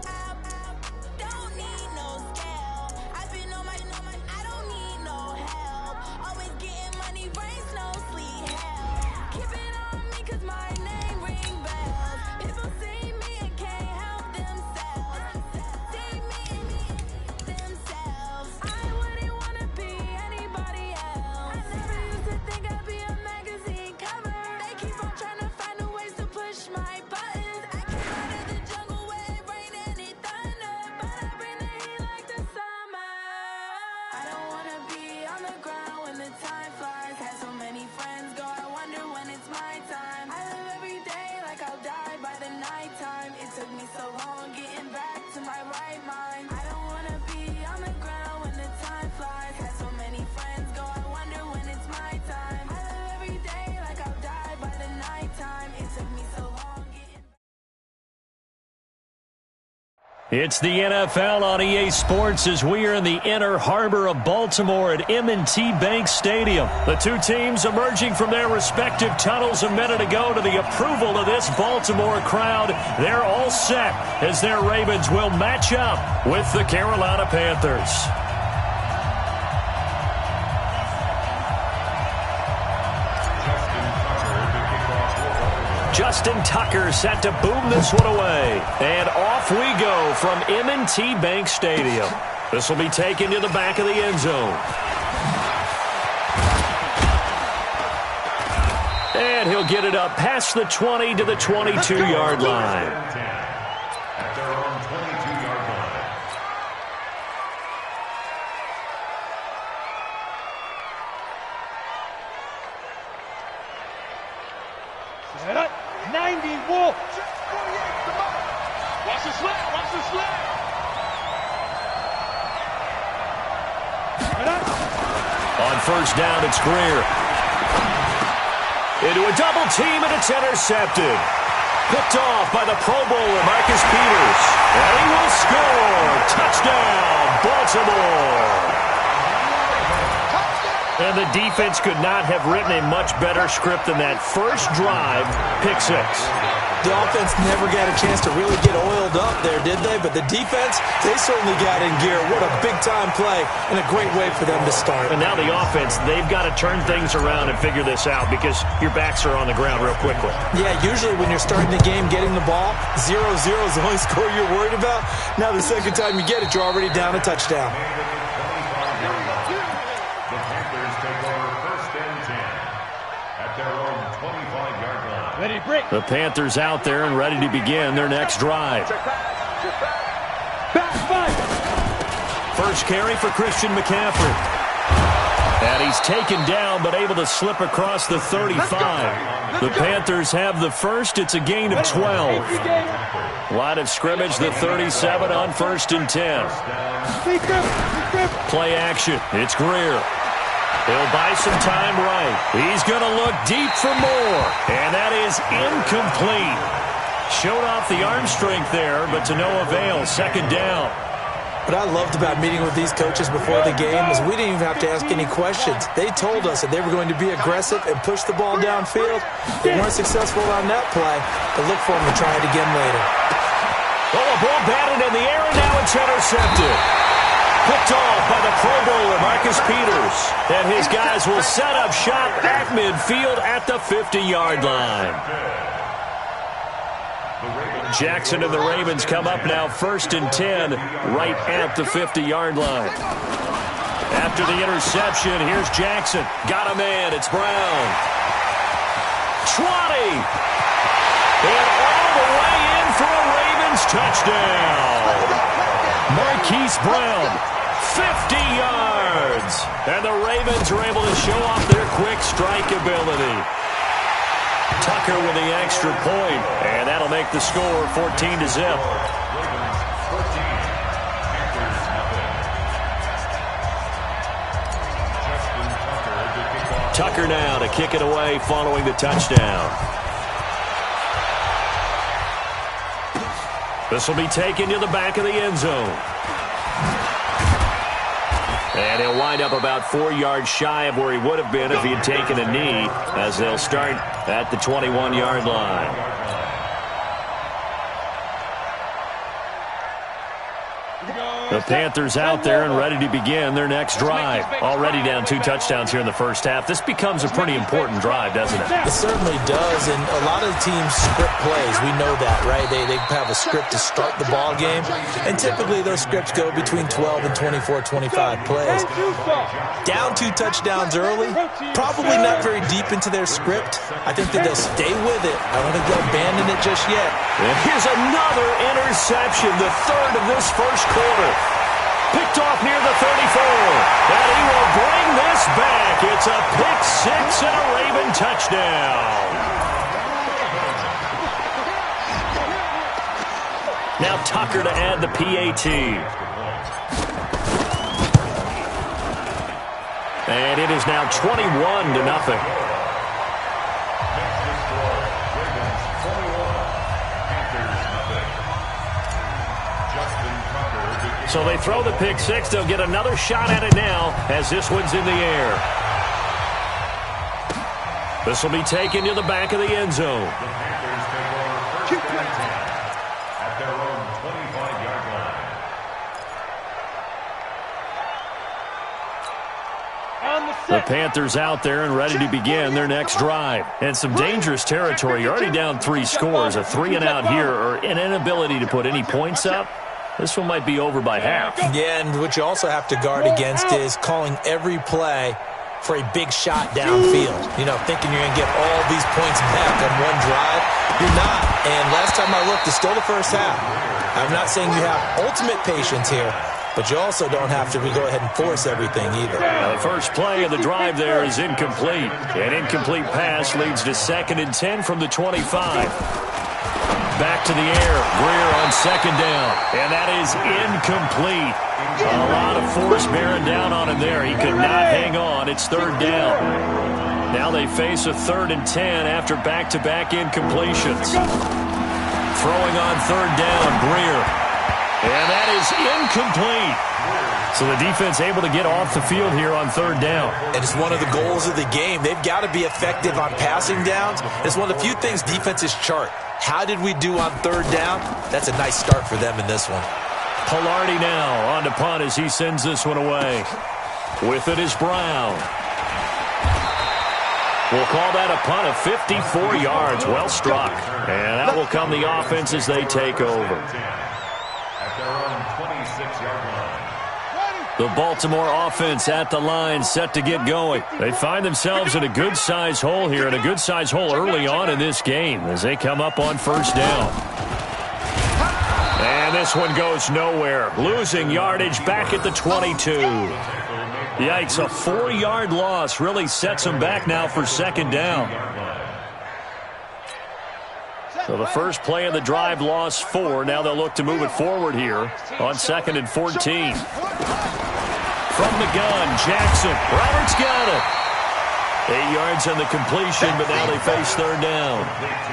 Speaker 7: Don't need no scale. I've been on my, I don't need no help. Always getting money, rains, no sleet, hell. Keep it on me 'cause my name ring bells. People see me and can't help themselves. See me themselves. I wouldn't wanna be anybody else. I never used to think I'd be a magazine cover. They keep on trying to find new ways to push my buttons. I came out of the jungle where it rained and it thundered, but I bring the heat like the summer. I don't wanna be on the ground when the time flies. Had so many friends go, I wonder when it's my time. I live every day like I'll die by the nighttime. It took me so long getting back to my right mind. I don't wanna be on the ground when the time flies. Had so many friends go, I wonder when it's my time. I live every day like I'll die by the nighttime. It took me so long getting
Speaker 2: It's the NFL on EA Sports as we are in the inner harbor of Baltimore at M&T Bank Stadium. The two teams emerging from their respective tunnels a minute ago to the approval of this Baltimore crowd. They're all set as their Ravens will match up with the Carolina Panthers. Justin Tucker set to boom this one away. And off we go from M&T Bank Stadium. This will be taken to the back of the end zone. And he'll get it up past the 20 to the 22-yard line.
Speaker 6: At their own 22-yard line.
Speaker 8: Set up. 90 Wolf.
Speaker 3: Watch the slap. Watch the slap.
Speaker 2: On first down, it's Greer. Into a double team, and it's intercepted. Picked off by the Pro Bowler, Marcus Peters. And he will score. Touchdown, Baltimore. And the defense could not have written a much better script than that first drive, pick six.
Speaker 4: The offense never got a chance to really get oiled up there, did they? But the defense, they certainly got in gear. What a big-time play and a great way for them to start.
Speaker 2: And now the offense, they've got to turn things around and figure this out because your backs are on the ground real quickly.
Speaker 4: Yeah, usually when you're starting the game getting the ball, 0-0 is the only score you're worried about. Now the second time you get it, you're already down a touchdown.
Speaker 6: The Panthers take over first and 10 at their own 25-yard line.
Speaker 8: Ready, break.
Speaker 2: The Panthers out there and ready to begin their next drive.
Speaker 8: Back five.
Speaker 2: First carry for Christian McCaffrey. And he's taken down but able to slip across the 35. The Panthers have the first. It's a gain of 12. Line of scrimmage, the 37 on first and 10. Play action. It's Greer. He'll buy some time right. He's going to look deep for more. And that is incomplete. Showed off the arm strength there, but to no avail. Second down.
Speaker 4: What I loved about meeting with these coaches before the game is we didn't even have to ask any questions. They told us that they were going to be aggressive and push the ball downfield. They weren't successful on that play, but look for them to try it again later.
Speaker 2: Oh, a ball batted in the air, and now it's intercepted. Picked off by the Pro Bowler, Marcus Peters. And his guys will set up shop at midfield at the 50-yard line. Jackson and the Ravens come up now 1st and 10 right at the 50-yard line. After the interception, here's Jackson. Got a man. It's Brown. 20. And all the way in for a Ravens touchdown. Marquise Brown, 50 yards. And the Ravens are able to show off their quick strike ability. Tucker with the extra point, and that'll make the score 14-0. Tucker now to kick it away following the touchdown. This will be taken to the back of the end zone. And he'll wind up about 4 yards shy of where he would have been if he had taken a knee, as they'll start at the 21-yard line. The Panthers out there and ready to begin their next drive. Already down 2 touchdowns here in the first half. This becomes a pretty important drive, doesn't it?
Speaker 4: It certainly does, and a lot of teams script plays. We know that, right? They have a script to start the ball game, and typically those scripts go between 12 and 24, 25 plays. Down 2 touchdowns early, probably not very deep into their script. I think that they'll stay with it. I don't think they'll abandon it just yet.
Speaker 2: And here's another interception, the 3rd of this first quarter. Picked off near the 34. And he will bring this back. It's a pick 6 and a Raven touchdown. Now Tucker to add the PAT. And it is now 21-0. So they throw the pick 6. They'll get another shot at it now as this one's in the air. This will be taken to the back of the end zone.
Speaker 6: At their own 25-yard line.
Speaker 2: The Panthers out there and ready to begin their next drive. And some dangerous territory. You're already down 3 scores. A 3-and-out here or an inability to put any points up. This one might be over by half.
Speaker 4: Yeah, and what you also have to guard against is calling every play for a big shot downfield. You know, thinking you're going to get all these points back on one drive. You're not. And last time I looked, it's still the first half. I'm not saying you have ultimate patience here, but you also don't have to go ahead and force everything either.
Speaker 2: Now, the first play of the drive there is incomplete. An incomplete pass leads to 2nd and 10 from the 25. Back to the air. Greer on 2nd down. And that is incomplete. A lot of force bearing down on him there. He could not hang on. It's 3rd down. Now they face a 3rd and 10 after back-to-back incompletions. Throwing on 3rd down, Greer. And that is incomplete. So the defense able to get off the field here on 3rd down.
Speaker 4: And it's one of the goals of the game. They've got to be effective on passing downs. It's one of the few things defenses chart. How did we do on 3rd down? That's a nice start for them in this one.
Speaker 2: Polardi now on to punt as he sends this one away. With it is Brown. We'll call that a punt of 54 yards. Well struck. And that will come the offense as they take over.
Speaker 6: At their own 26-yard line.
Speaker 2: The Baltimore offense at the line, set to get going. They find themselves in a good-sized hole here, and a good-sized hole early on in this game as they come up on 1st down. And this one goes nowhere. Losing yardage back at the 22. Yikes, a 4-yard loss really sets them back now for 2nd down. So the first play of the drive lost 4. Now they'll look to move it forward here on 2nd and 14. From the gun, Jackson. Roberts got it. 8 yards on the completion, but now they face third down.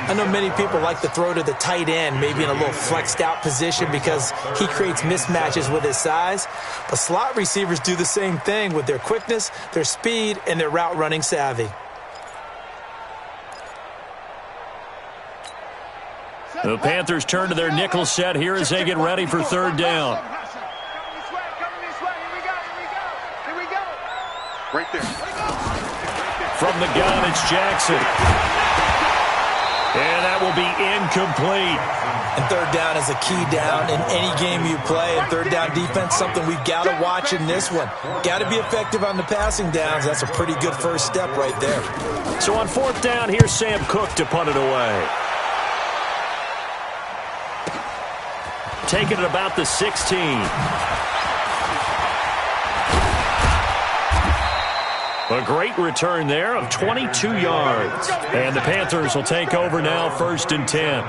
Speaker 4: I know many people like to throw to the tight end, maybe in a little flexed out position because he creates mismatches with his size. But slot receivers do the same thing with their quickness, their speed, and their route running savvy.
Speaker 2: The Panthers turn to their nickel set here as they get ready for third down.
Speaker 5: Right there.
Speaker 2: From the gun, it's Jackson. And that will be incomplete.
Speaker 4: And third down is a key down in any game you play. And third down defense, something we've got to watch in this one. Got to be effective on the passing downs. That's a pretty good first step right there.
Speaker 2: So on fourth down, here's Sam Cook to punt it away. Taking it about the 16. A great return there of 22 yards. And the Panthers will take over now, 1st and 10.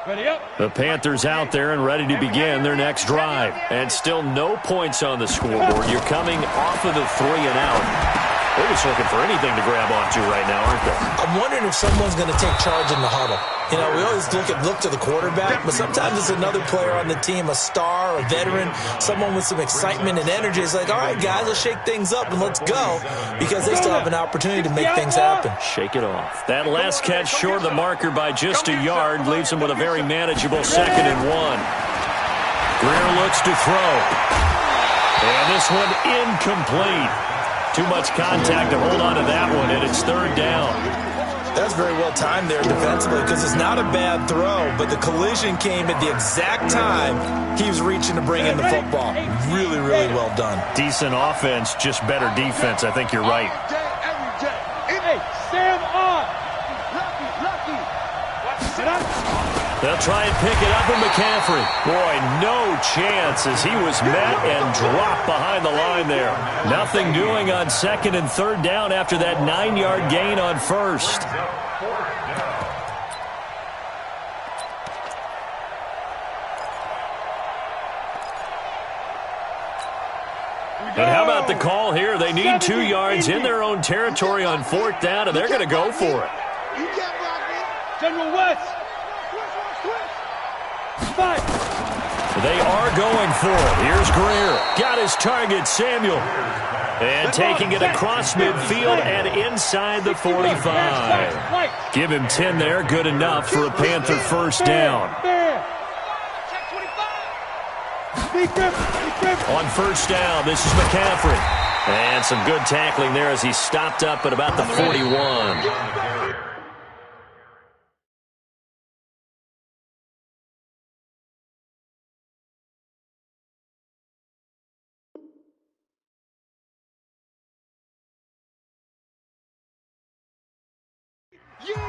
Speaker 8: Ready up.
Speaker 2: The Panthers out there and ready to begin their next drive. And still no points on the scoreboard. You're coming off of the 3 and out. They're just looking for anything to grab onto right now, aren't they?
Speaker 4: I'm wondering if someone's going to take charge in the huddle. You know, we always look to the quarterback, but sometimes it's another player on the team, a star, a veteran, someone with some excitement and energy. It's like, all right, guys, let's shake things up and let's go, because they still have an opportunity to make things happen.
Speaker 2: Shake it off. That last catch short of the marker by just a yard leaves him with a very manageable 2nd and 1. Greer looks to throw. And this one incomplete. Too much contact to hold on to that one, and it's third down.
Speaker 4: That's very well timed there defensively because it's not a bad throw, but the collision came at the exact time he was reaching to bring in the football. Really, really well done.
Speaker 2: Decent offense, just better defense. I think you're right.
Speaker 8: Hey, Sam on. Lucky. Sit up.
Speaker 2: They'll try and pick it up with McCaffrey. Boy, no chance as he was met and dropped behind the line there. Nothing doing on 2nd and 3rd down after that 9-yard gain on 1st. And how about the call here? They need 2 yards in their own territory on 4th down, and they're going to go for it.
Speaker 8: General West.
Speaker 2: They are going for it. Here's Greer. Got his target, Samuel. And taking it across midfield and inside the 45. Give him 10 there. Good enough for a Panther first down. On 1st down, this is McCaffrey. And some good tackling there as he stopped up at about the 41.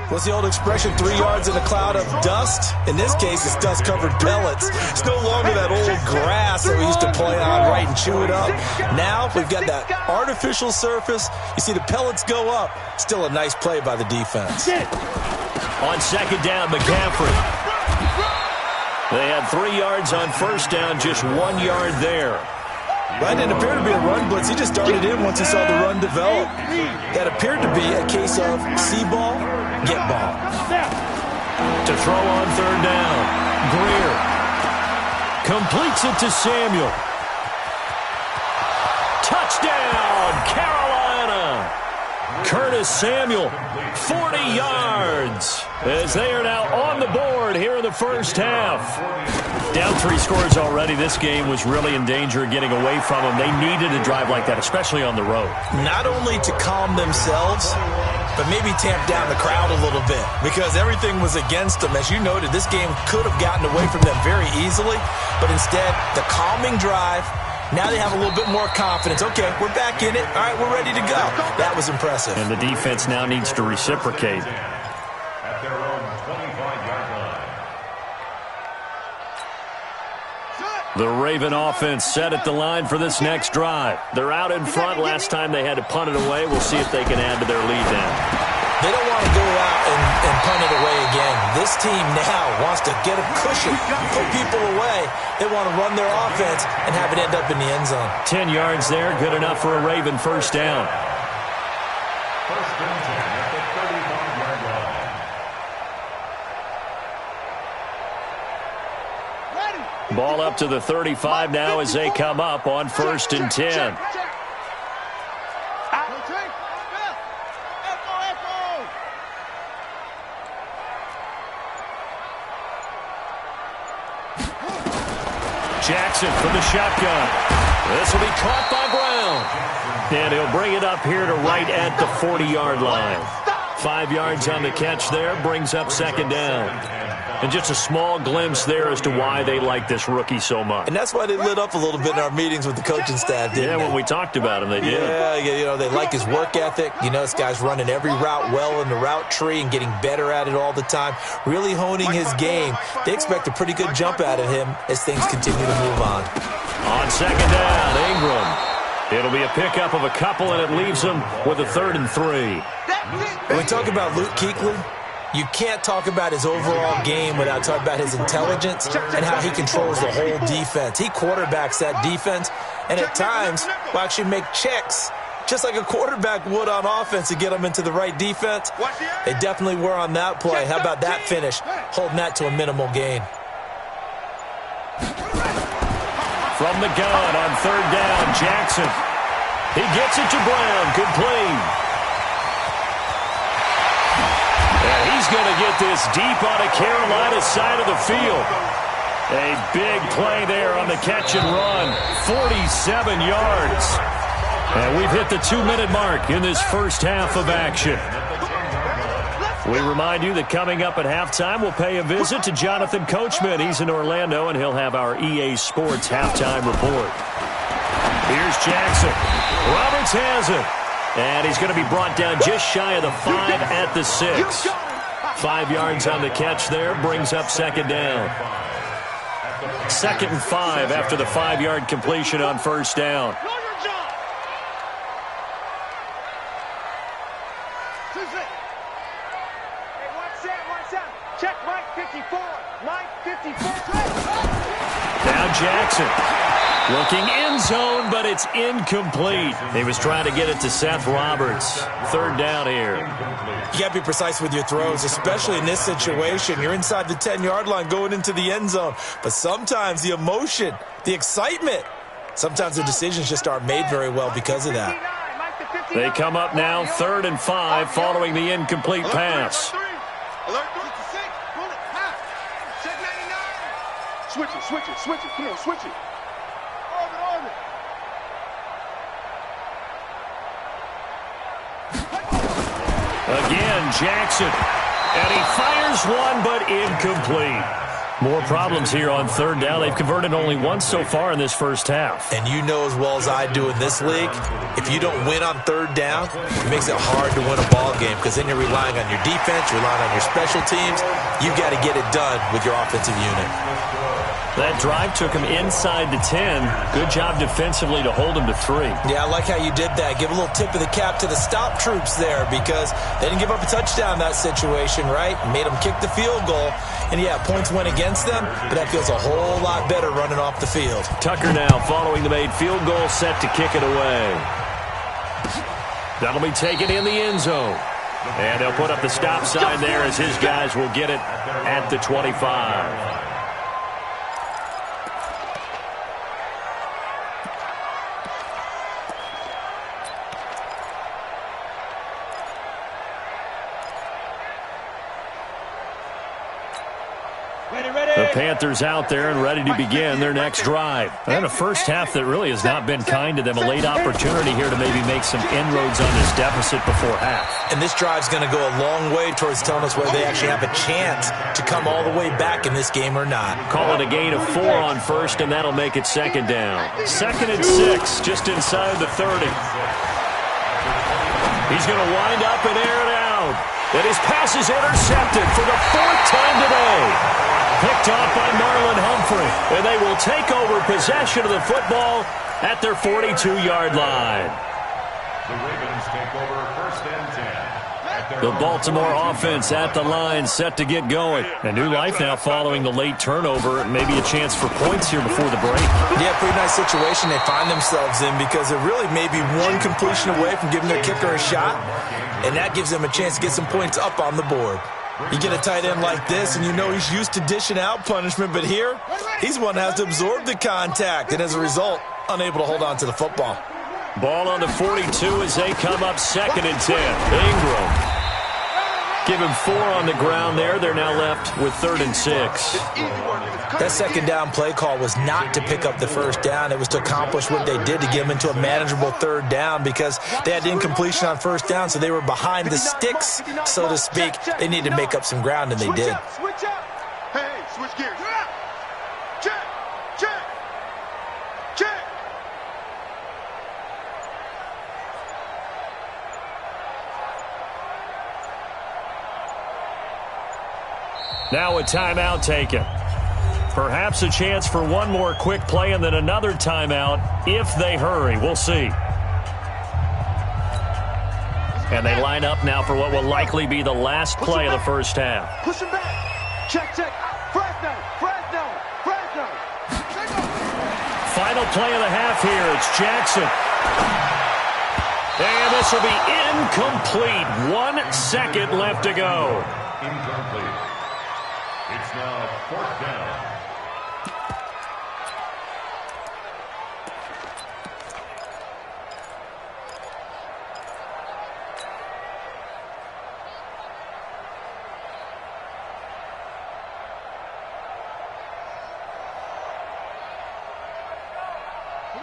Speaker 4: What's the old expression, 3 yards in a cloud of dust? In this case, it's dust-covered pellets. It's no longer that old grass that we used to play on, right, and chew it up. Now we've got that artificial surface. You see the pellets go up. Still a nice play by the defense.
Speaker 2: On 2nd down, McCaffrey. They had 3 yards on 1st down, just 1 yard there.
Speaker 4: That didn't appear to be a run blitz. He just darted in once he saw the run develop. That appeared to be a case of see ball, get ball.
Speaker 2: To throw on 3rd down, Greer completes it to Samuel. Touchdown, Carolina! Curtis Samuel, 40 yards, as they are now on the board here in the first half. Down 3 scores already. This game was really in danger of getting away from them. They needed a drive like that, especially on the road.
Speaker 4: Not only to calm themselves, but maybe tamp down the crowd a little bit because everything was against them. As you noted, this game could have gotten away from them very easily, but instead, the calming drive. Now they have a little bit more confidence. Okay, we're back in it. All right, we're ready to go. That was impressive.
Speaker 2: And the defense now needs to reciprocate.
Speaker 6: At their own 25-yard line.
Speaker 2: The Raven offense set at the line for this next drive. They're out in front. Last time they had to punt it away. We'll see if they can add to their lead now.
Speaker 4: They don't want to go out and punt it away again. This team now wants to get a cushion, put people away. They want to run their offense and have it end up in the end zone.
Speaker 2: 10 yards there, good enough for a Raven first down.
Speaker 6: First and 10 at the 35-yard line.
Speaker 2: Ball up to the 35 now as they come up on first and 10. Jackson from the shotgun. This will be caught by Brown. And he'll bring it up here to right at the 40-yard line. 5 yards on the catch there, brings up second down. And just a small glimpse there as to why they like this rookie so much.
Speaker 4: And that's why they lit up a little bit in our meetings with the coaching staff, didn't they?
Speaker 2: When we talked about him, they did.
Speaker 4: Yeah, they like his work ethic. This guy's running every route well in the route tree and getting better at it all the time, really honing his game. They expect a pretty good jump out of him as things continue to move on.
Speaker 2: On second down, Ingram. It'll be a pickup of a couple, and it leaves them with a 3rd and 3.
Speaker 4: When we talk about Luke Kuechly, you can't talk about his overall game without talking about his intelligence and how he controls the whole defense. He quarterbacks that defense, and at times will actually make checks, just like a quarterback would on offense, to get them into the right defense. They definitely were on that play. How about that finish, holding that to a minimal gain?
Speaker 2: From the gun on third down, Jackson. He gets it to Brown, complete. And he's going to get this deep on the Carolina side of the field. A big play there on the catch and run. 47 yards. And we've hit the 2-minute mark in this first half of action. We remind you that coming up at halftime, we'll pay a visit to Jonathan Coachman. He's in Orlando, and he'll have our EA Sports halftime report. Here's Jackson. Roberts has it. And he's going to be brought down just shy of the 5 at the 6. 5 yards on the catch there, brings up second down. 2nd and 5 after the 5-yard completion on first down.
Speaker 8: Check Mike 54. Mike 54.
Speaker 2: Now Jackson. Looking end zone, but it's incomplete. He was trying to get it to Seth Roberts. 3rd down here.
Speaker 4: You got to be precise with your throws, especially in this situation. You're inside the 10-yard line going into the end zone. But sometimes the emotion, the excitement, sometimes the decisions just aren't made very well because of that.
Speaker 2: They come up now 3rd and 5 following the incomplete pass.
Speaker 3: Switch it. Come on, switch it.
Speaker 2: Again, Jackson. And he fires one, but incomplete. More problems here on 3rd down. They've converted only once so far in this first half.
Speaker 4: And you know as well as I do in this league, if you don't win on 3rd down, it makes it hard to win a ball game because then you're relying on your defense, you're relying on your special teams. You've got to get it done with your offensive unit.
Speaker 2: That drive took him inside the 10. Good job defensively to hold him to 3.
Speaker 4: Yeah, I like how you did that. Give a little tip of the cap to the stop troops there because they didn't give up a touchdown in that situation, right? Made them kick the field goal. And, yeah, points went against them, but that feels a whole lot better running off the field.
Speaker 2: Tucker now following the made field goal, set to kick it away. That'll be taken in the end zone. And they'll put up the stop sign there as his guys will get it at the 25. The Panthers out there and ready to begin their next drive. And a first half that really has not been kind to them. A late opportunity here to maybe make some inroads on this deficit before half.
Speaker 4: And this drive's going to go a long way towards telling us whether they actually have a chance to come all the way back in this game or not.
Speaker 2: Call it a gain of 4 on first, and that'll make it second down. 2nd and 6, just inside the 30. He's going to wind up and air it out. And his pass is intercepted for the 4th time today. Picked off by Marlon Humphrey. And they will take over possession of the football at their 42-yard line.
Speaker 6: The Ravens take over 1st and 10 at
Speaker 2: The Baltimore offense at the line, set to get going. A new life now following the late turnover. Maybe a chance for points here before the break.
Speaker 4: Yeah, pretty nice situation they find themselves in because they're really maybe one completion away from giving their kicker a shot, and that gives them a chance to get some points up on the board. You get a tight end like this, and you know he's used to dishing out punishment, but here, he's one that has to absorb the contact, and as a result, unable to hold on to the football.
Speaker 2: Ball on the 42 as they come up 2nd and 10. Ingram. Give him 4 on the ground there. They're now left with 3rd and 6.
Speaker 4: That second down play call was not to pick up the first down. It was to accomplish what they did to get them into a manageable 3rd down because they had incompletion on first down, so they were behind the sticks, so to speak. They needed to make up some ground, and they did.
Speaker 3: Switch up. Hey, switch gears. Check, check, check.
Speaker 2: Now a timeout taken. Perhaps a chance for one more quick play and then another timeout if they hurry. We'll see. And they line up now for what will likely be the last play of the first half.
Speaker 8: Push him back. Check, check. Fresno, Fresno, Fresno.
Speaker 2: Final play of the half here. It's Jackson. And this will be incomplete. 1 second left to go.
Speaker 6: Incomplete. It's now 4th down.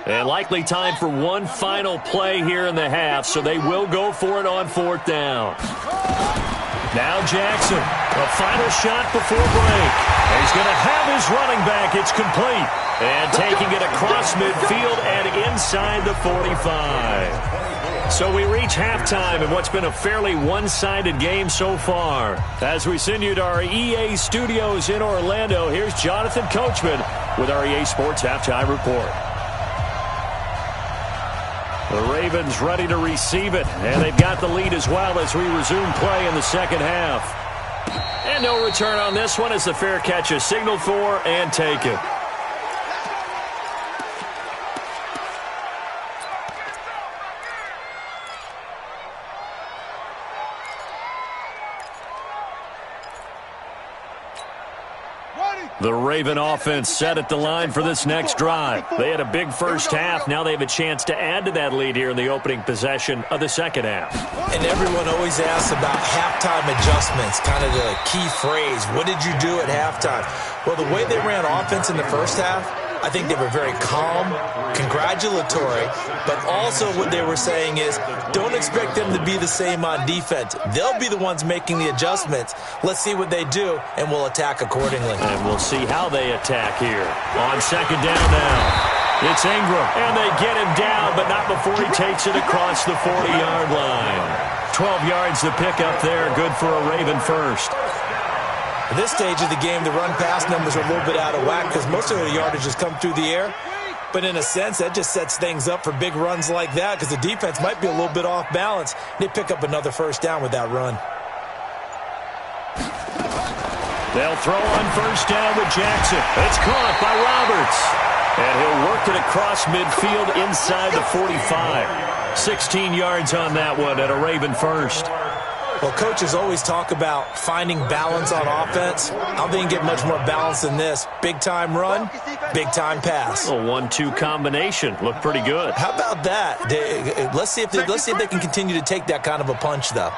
Speaker 2: And likely time for one final play here in the half, so they will go for it on 4th down. Now Jackson, a final shot before break. He's going to have his running back. It's complete. And taking it across midfield and inside the 45. So we reach halftime in what's been a fairly one-sided game so far. As we send you to our EA studios in Orlando, here's Jonathan Coachman with our EA Sports Halftime Report. The Ravens ready to receive it, and they've got the lead as well as we resume play in the second half. And no return on this one as the fair catch is signaled for and taken. The Raven offense set at the line for this next drive. They had a big first half. Now they have a chance to add to that lead here in the opening possession of the second half.
Speaker 4: And everyone always asks about halftime adjustments, kind of the key phrase. What did you do at halftime? Well, the way they ran offense in the first half, I think they were very calm, congratulatory, but also what they were saying is don't expect them to be the same on defense. They'll be the ones making the adjustments. Let's see what they do, and we'll attack accordingly.
Speaker 2: And we'll see how they attack here. On second down now, it's Ingram, and they get him down, but not before he takes it across the 40-yard line. 12 yards to pick up there, good for a Raven first.
Speaker 4: At this stage of the game, the run-pass numbers are a little bit out of whack because most of the yardage has come through the air. But in a sense, that just sets things up for big runs like that because the defense might be a little bit off balance. They pick up another first down with that run.
Speaker 2: They'll throw on first down with Jackson. It's caught by Roberts. And he'll work it across midfield inside the 45. 16 yards on that one at a Raven first.
Speaker 4: Well, coaches always talk about finding balance on offense. I don't think you get much more balance than this. Big-time run, big-time pass.
Speaker 2: A 1-2 combination. Looked pretty good.
Speaker 4: How about that? Let's see if they can continue to take that kind of a punch, though.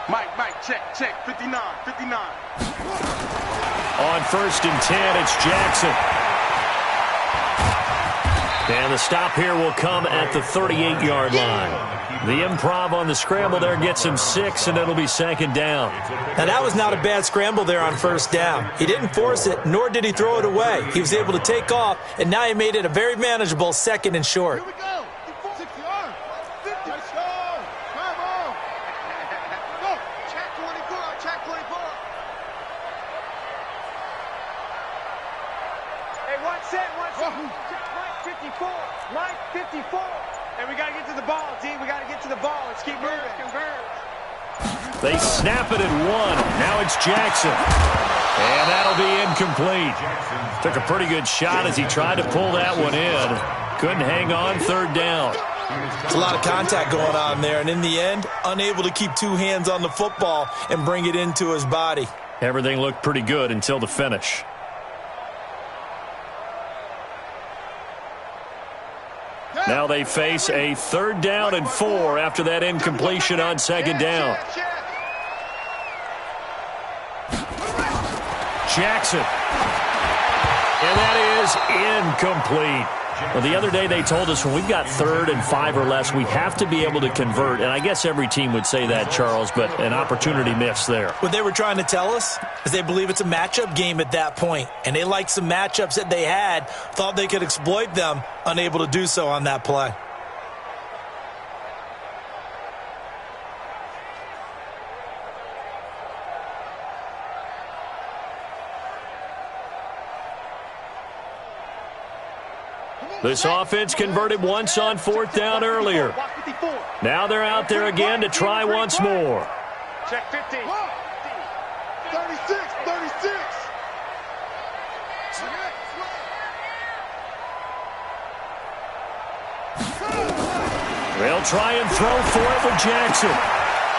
Speaker 3: Mike, check, 59.
Speaker 2: On first and 10, it's Jackson. And the stop here will come at the 38-yard line. The improv on the scramble there gets him 6, and it'll be second down.
Speaker 4: Now, that was not a bad scramble there on first down. He didn't force it, nor did he throw it away. He was able to take off, and now he made it a very manageable second and short.
Speaker 3: Here we go. 60 yards. 50. Let's go. Come on. Go. Check 24. Check 24.
Speaker 8: Hey, one set. Check Mike 54. Mike 54. And we got to get to the ball, D. We got to get to the ball. Let's keep moving. Converge.
Speaker 2: They snap it at 1. Now it's Jackson. And that'll be incomplete. Took a pretty good shot as he tried to pull that one in. Couldn't hang on, third down.
Speaker 4: There's a lot of contact going on there, and in the end, unable to keep two hands on the football and bring it into his body.
Speaker 2: Everything looked pretty good until the finish. Now they face a 3rd down and 4 after that incompletion on 2nd down. Jackson. And that is incomplete. Well, the other day they told us when we've got 3rd and 5 or less, we have to be able to convert. And I guess every team would say that, Charles, but an opportunity missed there.
Speaker 4: What they were trying to tell us is they believe it's a matchup game at that point. And they liked some matchups that they had, thought they could exploit them, unable to do so on that play.
Speaker 2: This offense converted once on 4th down earlier. Now they're out there again to try once more.
Speaker 8: Check 50.
Speaker 3: 36, 36.
Speaker 2: They'll try and throw for it with Jackson.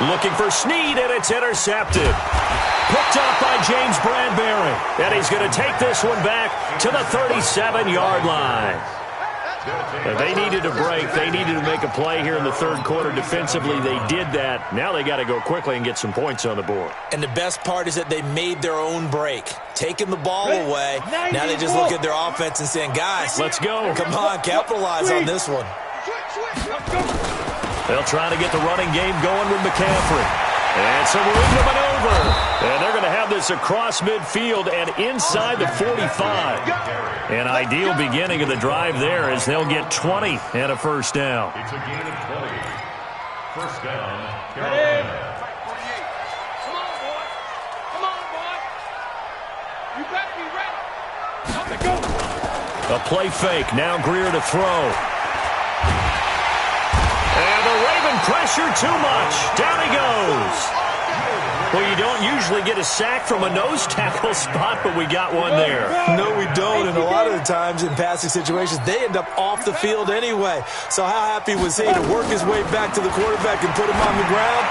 Speaker 2: Looking for Snead, and it's intercepted. Picked up by James Bradbury. And he's going to take this one back to the 37-yard line. They needed a break. They needed to make a play here in the 3rd quarter. Defensively, they did that. Now they got to go quickly and get some points on the board.
Speaker 4: And the best part is that they made their own break. Taking the ball away. Now they just look at their offense and saying, guys,
Speaker 2: let's go.
Speaker 4: Come on, capitalize on this one.
Speaker 2: They'll try to get the running game going with McCaffrey. And some room to maneuver. And they're going to have this across midfield and inside the 45. An ideal beginning of the drive there as they'll get 20 and a 1st down.
Speaker 6: It's a gain of 20. 1st down, Carolina.
Speaker 8: Come on, boy. Come on, boy. You better be ready. Up to go.
Speaker 2: A play fake. Now Greer to throw. And the Raven pressure too much. Down he goes. Well, you don't usually get a sack from a nose tackle spot, but we got one there.
Speaker 4: No, we don't. And a lot of the times in passing situations, they end up off the field anyway. So how happy was he to work his way back to the quarterback and put him on the ground?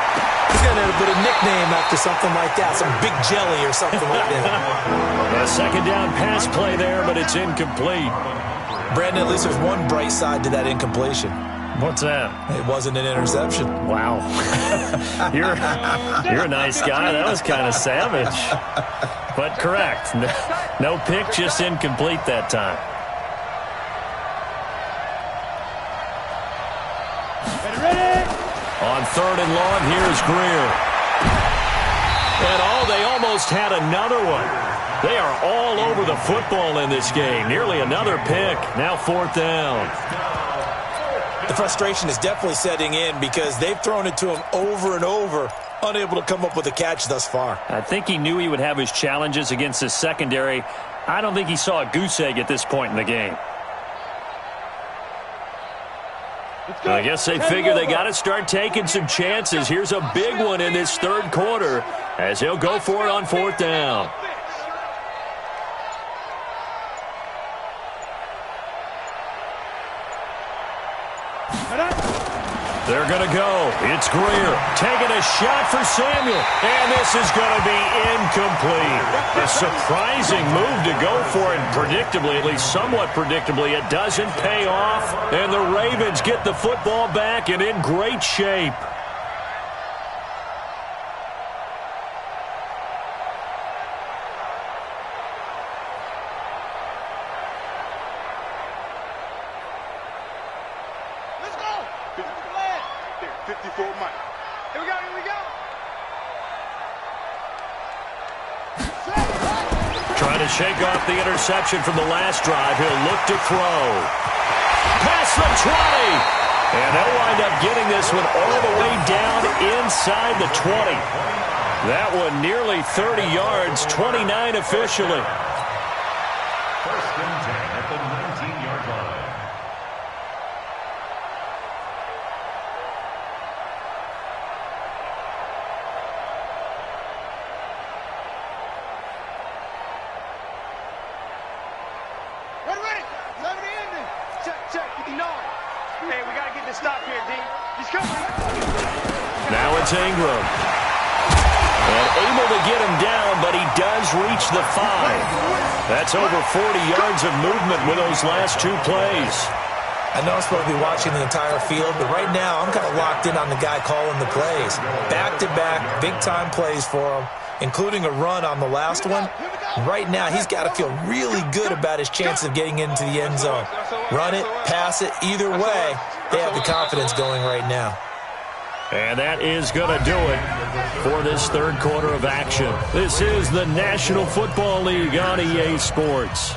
Speaker 4: He's going to end up with a nickname after something like that, some Big Jelly or something like that.
Speaker 2: A 2nd down pass play there, but it's incomplete.
Speaker 4: Brandon, at least there's one bright side to that incompletion.
Speaker 2: What's that?
Speaker 4: It wasn't an interception.
Speaker 2: Wow. You're a nice guy. That was kind of savage. But correct. No pick, just incomplete that time.
Speaker 8: Ready?
Speaker 2: On 3rd and long, here's Greer. And they almost had another one. They are all over the football in this game. Nearly another pick. Now 4th down.
Speaker 4: The frustration is definitely setting in because they've thrown it to him over and over, unable to come up with a catch thus far.
Speaker 2: I think he knew he would have his challenges against his secondary. I don't think he saw a goose egg at this point in the game. I guess they figure they got to start taking some chances. Here's a big one in this 3rd quarter as he'll go for it on 4th down. They're going to go. It's Greer taking a shot for Samuel. And this is going to be incomplete. A surprising move to go for it. Predictably, at least somewhat predictably, it doesn't pay off. And the Ravens get the football back and in great shape.
Speaker 3: Let's go. 54 Mike.
Speaker 8: Here we go, here we go.
Speaker 2: Trying to shake off the interception from the last drive. He'll look to throw. Past the 20. And they'll wind up getting this one all the way down inside the 20. That one nearly 30 yards, 29 officially.
Speaker 6: 1st and 10 at the 19-yard line.
Speaker 3: Ready. 70 ending. Check. 59.
Speaker 8: Hey, we got to get this stop here, D. He's coming.
Speaker 2: Now it's Ingram. And able to get him down, but he does reach the 5. That's over 40 yards of movement with those last 2 plays.
Speaker 4: I know I'm supposed to be watching the entire field, but right now I'm kind of locked in on the guy calling the plays. Back-to-back, big-time plays for him, including a run on the last one. Right now, he's got to feel really good about his chance of getting into the end zone. Run it, pass it, either way, they have the confidence going right now.
Speaker 2: And that is going to do it for this third quarter of action. This is the National Football League on EA Sports.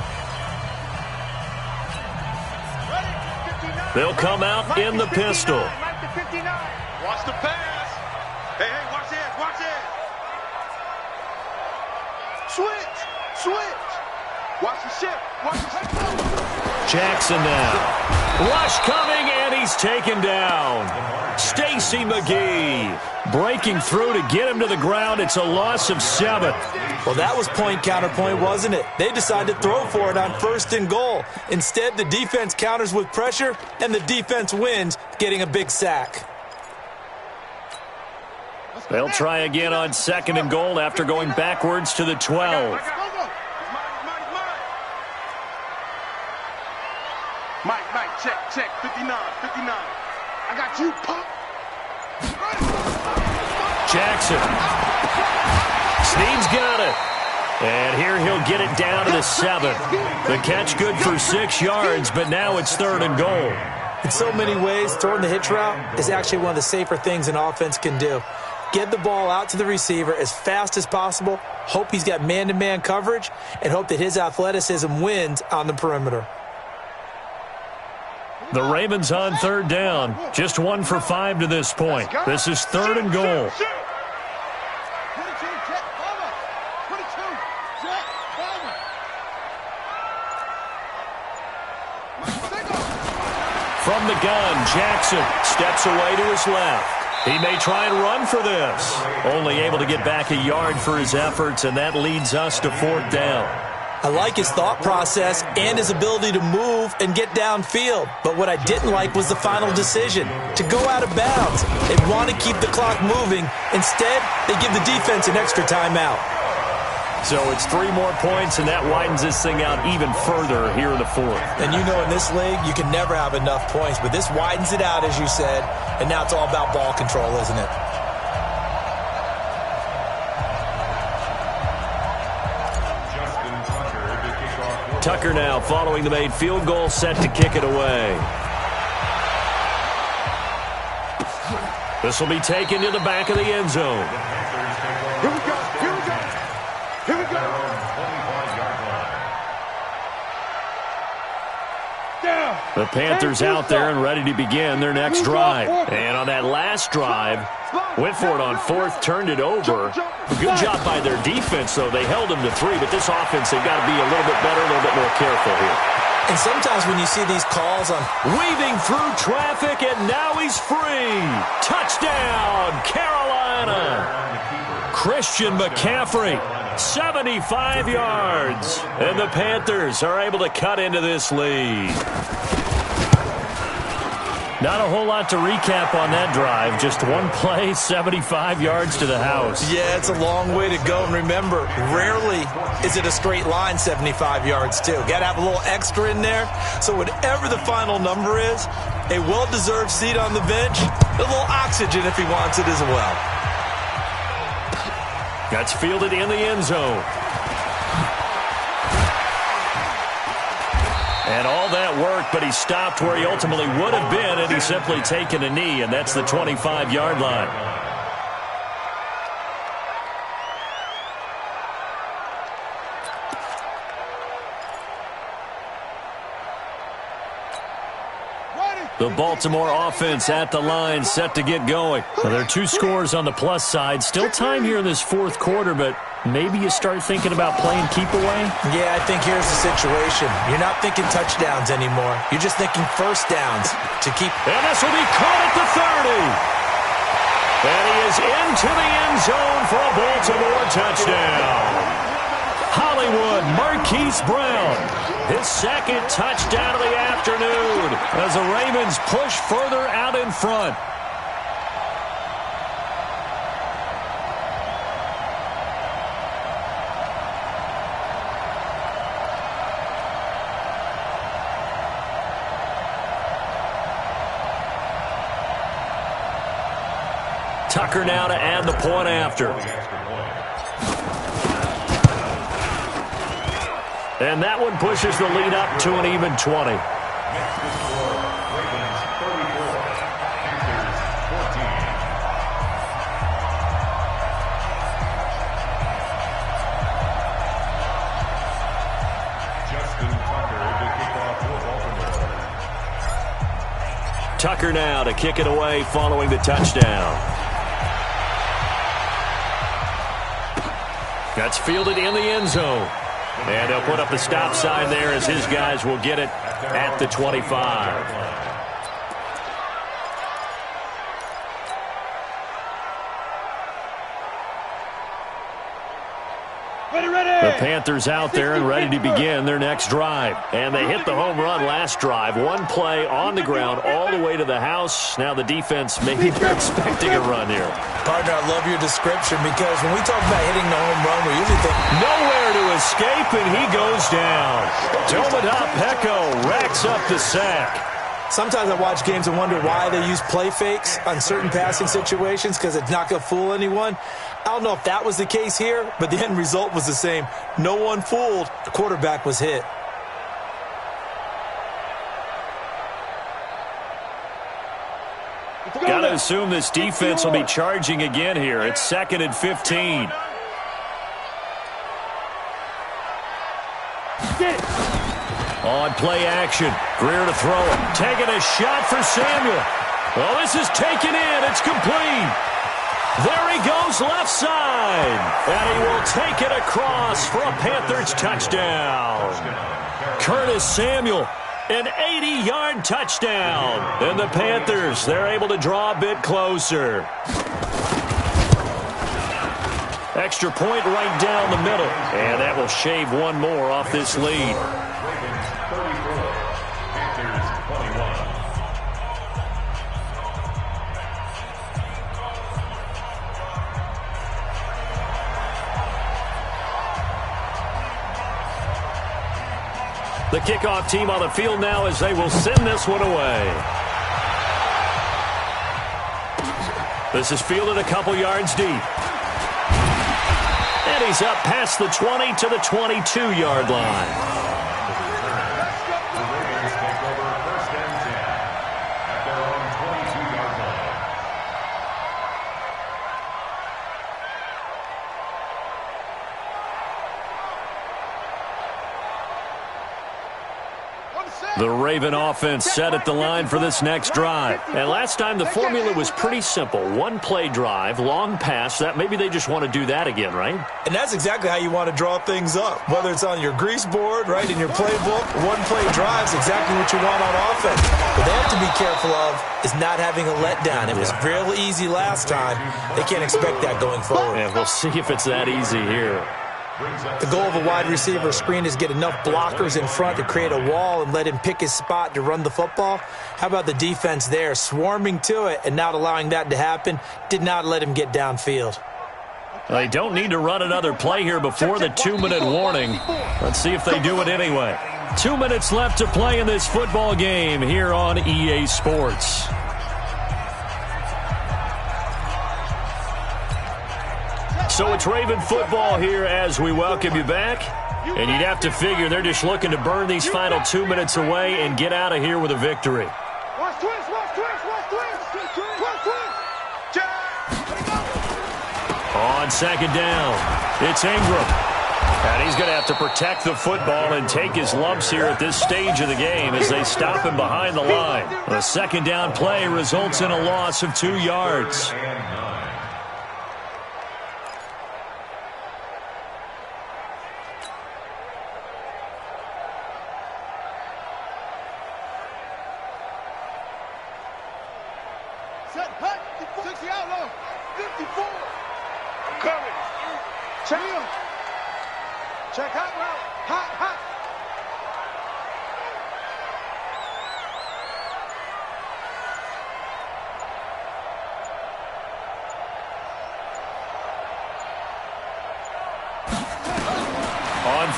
Speaker 2: They'll come out in the pistol.
Speaker 5: Watch the pass. Hey, watch it. Switch. Watch the shift.
Speaker 2: Jackson now. Rush coming, and he's taken down. Stacy McGee breaking through to get him to the ground. It's a loss of 7.
Speaker 4: Well, that was point-counterpoint, wasn't it? They decided to throw for it on 1st and goal. Instead, the defense counters with pressure, and the defense wins, getting a big sack.
Speaker 2: They'll try again on 2nd and goal after going backwards to the 12.
Speaker 5: Mike, check. 59. I got you, punk.
Speaker 2: Jackson. Snead's got it. And here he'll get it down to the 7. The catch good for 6 yards, but now it's 3rd and goal.
Speaker 4: In so many ways, throwing the hitch route is actually one of the safer things an offense can do. Get the ball out to the receiver as fast as possible, hope he's got man-to-man coverage, and hope that his athleticism wins on the perimeter.
Speaker 2: The Ravens on 3rd down. Just 1 for 5 to this point. This is 3rd and goal. From the gun, Jackson steps away to his left. He may try and run for this. Only able to get back a yard for his efforts, and that leads us to 4th down.
Speaker 4: I like his thought process and his ability to move and get downfield. But what I didn't like was the final decision, to go out of bounds. They want to keep the clock moving. Instead, they give the defense an extra timeout.
Speaker 2: So it's 3 more points, and that widens this thing out even further here in the 4th.
Speaker 4: And you know in this league, you can never have enough points. But this widens it out, as you said. And now it's all about ball control, isn't it?
Speaker 2: Tucker now following the made field goal, set to kick it away. This will be taken to the back of the end zone.
Speaker 3: Here we go.
Speaker 2: The Panthers out there and ready to begin their next drive. And on that last drive, went for it on 4th, turned it over. Good job by their defense, though. They held them to 3, but this offense, they've got to be a little bit better, a little bit more careful here.
Speaker 4: And sometimes when you see these calls on
Speaker 2: weaving through traffic, and now he's free. Touchdown, Carolina. Christian McCaffrey, 75 yards. And the Panthers are able to cut into this lead. Not a whole lot to recap on that drive. Just 1 play, 75 yards to the house.
Speaker 4: Yeah, it's a long way to go. And remember, rarely is it a straight line 75 yards, too. Got to have a little extra in there. So whatever the final number is, a well-deserved seat on the bench, a little oxygen if he wants it as well.
Speaker 2: That's fielded in the end zone. And all that work, but he stopped where he ultimately would have been, and he's simply taken a knee, and that's the 25-yard line. The Baltimore offense at the line, set to get going. Well, there are 2 scores on the plus side. Still time here in this 4th quarter, but maybe you start thinking about playing keep away?
Speaker 4: Yeah, I think here's the situation. You're not thinking touchdowns anymore. You're just thinking first downs to keep.
Speaker 2: And this will be caught at the 30. And he is into the end zone for a Baltimore touchdown. Hollywood Marquise Brown his second touchdown of the afternoon as the Ravens push further out in front. Tucker now to add the point after. And that one pushes the lead up to an even 20. Tucker now to kick it away following the touchdown. That's fielded in the end zone. And he'll put up the stop sign there as his guys will get it at the 25. The Panthers out there and ready to begin their next drive. And they hit the home run last drive. One play on the ground all the way to the house. Now the defense, maybe they're expecting a run here.
Speaker 4: Partner, I love your description because when we talk about hitting the home run, we usually think
Speaker 2: nowhere to escape, and he goes down. Tomoda Peko racks up the sack.
Speaker 4: Sometimes I watch games and wonder why they use play fakes on certain passing situations because it's not going to fool anyone. I don't know if that was the case here, but the end result was the same. No one fooled. The quarterback was hit.
Speaker 2: Got to assume this defense will be charging again here. It's 2nd and 15. On play action. Greer to throw it. Taking a shot for Samuel. Well, this is taken in. It's complete. There he goes left side. And he will take it across for a Panthers touchdown. Curtis Samuel, an 80-yard touchdown. And the Panthers, they're able to draw a bit closer. Extra point right down the middle. And that will shave one more off this lead. The kickoff team on the field now as they will send this one away. This is fielded a couple yards deep. And he's up past the 20 to the 22-yard line. The Raven offense set at the line for this next drive. And last time the formula was pretty simple. One play drive, long pass. That maybe they just want to do that again, right?
Speaker 4: And that's exactly how you want to draw things up. Whether it's on your grease board, right, in your playbook, one play drive is exactly what you want on offense. What they have to be careful of is not having a letdown. It was real easy last time. They can't expect that going forward.
Speaker 2: And we'll see if it's that easy here.
Speaker 4: The goal of a wide receiver screen is get enough blockers in front to create a wall and let him pick his spot to run the football. How about the defense there, swarming to it and not allowing that to happen? Did not let him get downfield.
Speaker 2: They don't need to run another play here before the 2-minute warning. Let's see if they do it anyway. 2 minutes left to play in this football game here on EA Sports. So it's Raven football here as we welcome you back. And you'd have to figure they're just looking to burn these final 2 minutes away and get out of here with a victory. On second down, it's Ingram. And he's going to have to protect the football and take his lumps here at this stage of the game as they stop him behind the line. The second down play results in a loss of 2 yards.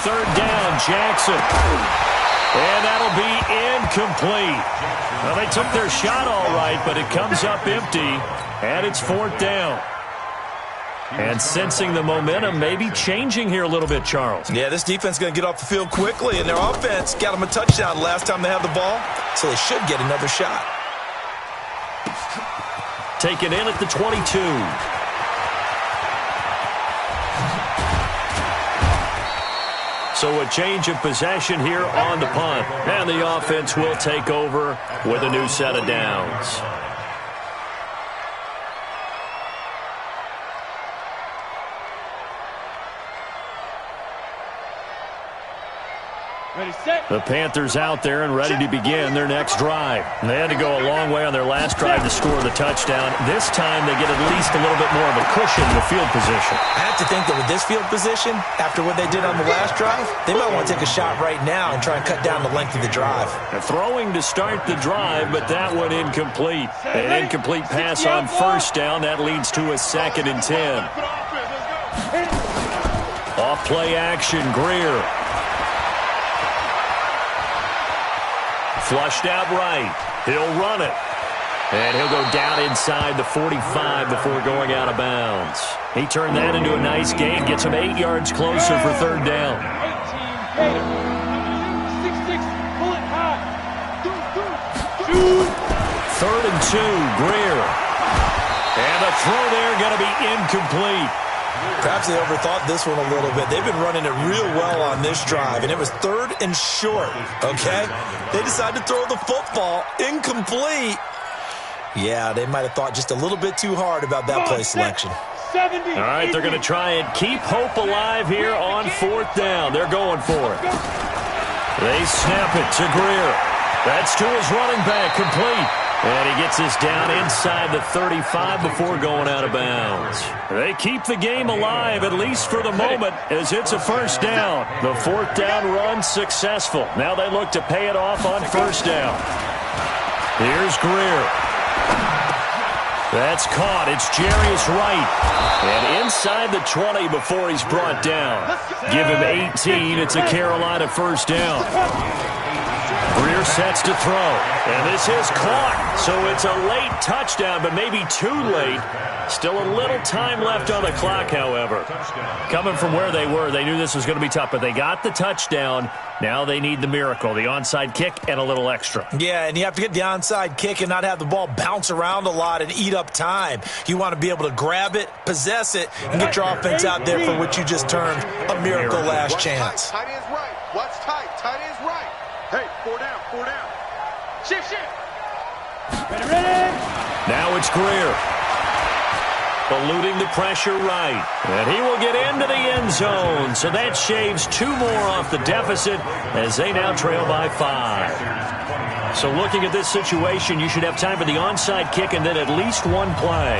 Speaker 2: third down. Jackson. And that'll be incomplete. Well, they took their shot all right, but it comes up empty, and it's fourth down. And sensing the momentum, maybe changing here a little bit, Charles.
Speaker 4: Yeah, this defense is going to get off the field quickly, and their offense got them a touchdown last time they had the ball, so they should get another shot.
Speaker 2: Taken in at the 22. So a change of possession here on the punt. And the offense will take over with a new set of downs.
Speaker 8: Ready, set.
Speaker 2: The Panthers out there and ready to begin their next drive. They had to go a long way on their last drive to score the touchdown. This time they get at least a little bit more of a cushion in the field position.
Speaker 4: I have to think that with this field position, after what they did on the last drive, they might want to take a shot right now and try and cut down the length of the drive.
Speaker 2: Throwing to start the drive, but that one incomplete. An incomplete pass on first down. That leads to a 2nd and 10. Off play action, Greer. Flushed out right. He'll run it. And he'll go down inside the 45 before going out of bounds. He turned that into a nice gain. Gets him 8 yards closer for third down.
Speaker 8: 6-6, pull it high.
Speaker 2: 3rd and 2, Greer. And the throw there going to be incomplete.
Speaker 4: Perhaps they overthought this one a little bit. They've been running it real well on this drive, and it was 3rd and short, okay? They decided to throw the football incomplete. Yeah, they might have thought just a little bit too hard about that play selection.
Speaker 8: 70.
Speaker 2: All right, they're going to try and keep hope alive here on 4th down. They're going for it. They snap it to Greer. That's to his running back, complete. And he gets this down inside the 35 before going out of bounds. They keep the game alive, at least for the moment, as it's a first down. The 4th down run successful. Now they look to pay it off on first down. Here's Greer. That's caught. It's Jarius Wright. And inside the 20 before he's brought down. Give him 18. It's a Carolina first down. Greer sets to throw, and this is caught. So it's a late touchdown, but maybe too late. Still a little time left on the clock, however. Coming from where they were, they knew this was going to be tough, but they got the touchdown. Now they need the miracle, the onside kick and a little extra.
Speaker 4: Yeah, and you have to get the onside kick and not have the ball bounce around a lot and eat up time. You want to be able to grab it, possess it, and get your offense out there for what you just termed a miracle last chance.
Speaker 3: Tight end's right. Watch tight. Tight end's right. Hey, 4 down, 4 down.
Speaker 8: Shift. Ready.
Speaker 2: Now it's Greer. Eluding the pressure right. And he will get into the end zone. So that shaves 2 more off the deficit as they now trail by 5. So looking at this situation, you should have time for the onside kick and then at least one play.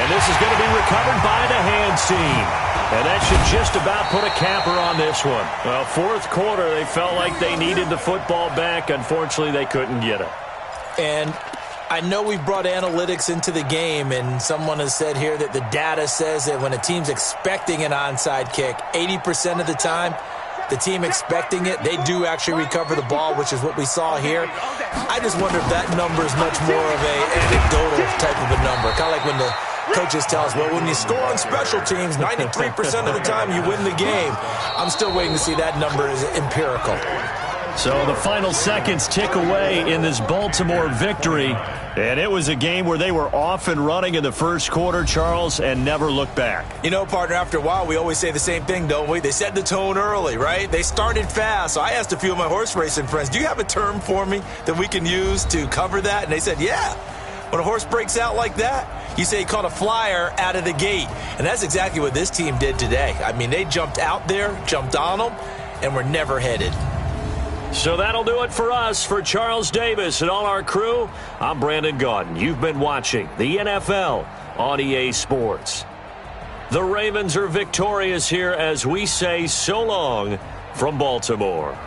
Speaker 2: And this is going to be recovered by the hands team. And that should just about put a capper on this one. Well, 4th quarter, they felt like they needed the football back. Unfortunately, they couldn't get it.
Speaker 4: And I know we've brought analytics into the game, and someone has said here that the data says that when a team's expecting an onside kick, 80% of the time, the team expecting it, they do actually recover the ball, which is what we saw here. I just wonder if that number is much more of a anecdotal type of a number. Kind of like when the coaches tell us, well, when you score on special teams, 93% of the time you win the game. I'm still waiting to see that number is empirical.
Speaker 2: So the final seconds tick away in this Baltimore victory. And it was a game where they were off and running in the first quarter, Charles, and never looked back.
Speaker 4: You know, partner, after a while, we always say the same thing, don't we? They set the tone early, right? They started fast. So I asked a few of my horse racing friends, do you have a term for me that we can use to cover that? And they said, yeah. When a horse breaks out like that, you say he caught a flyer out of the gate. And that's exactly what this team did today. I mean, they jumped out there, jumped on them, and were never headed.
Speaker 2: So that'll do it for us. For Charles Davis and all our crew, I'm Brandon Gaudin. You've been watching the NFL on EA Sports. The Ravens are victorious here as we say so long from Baltimore.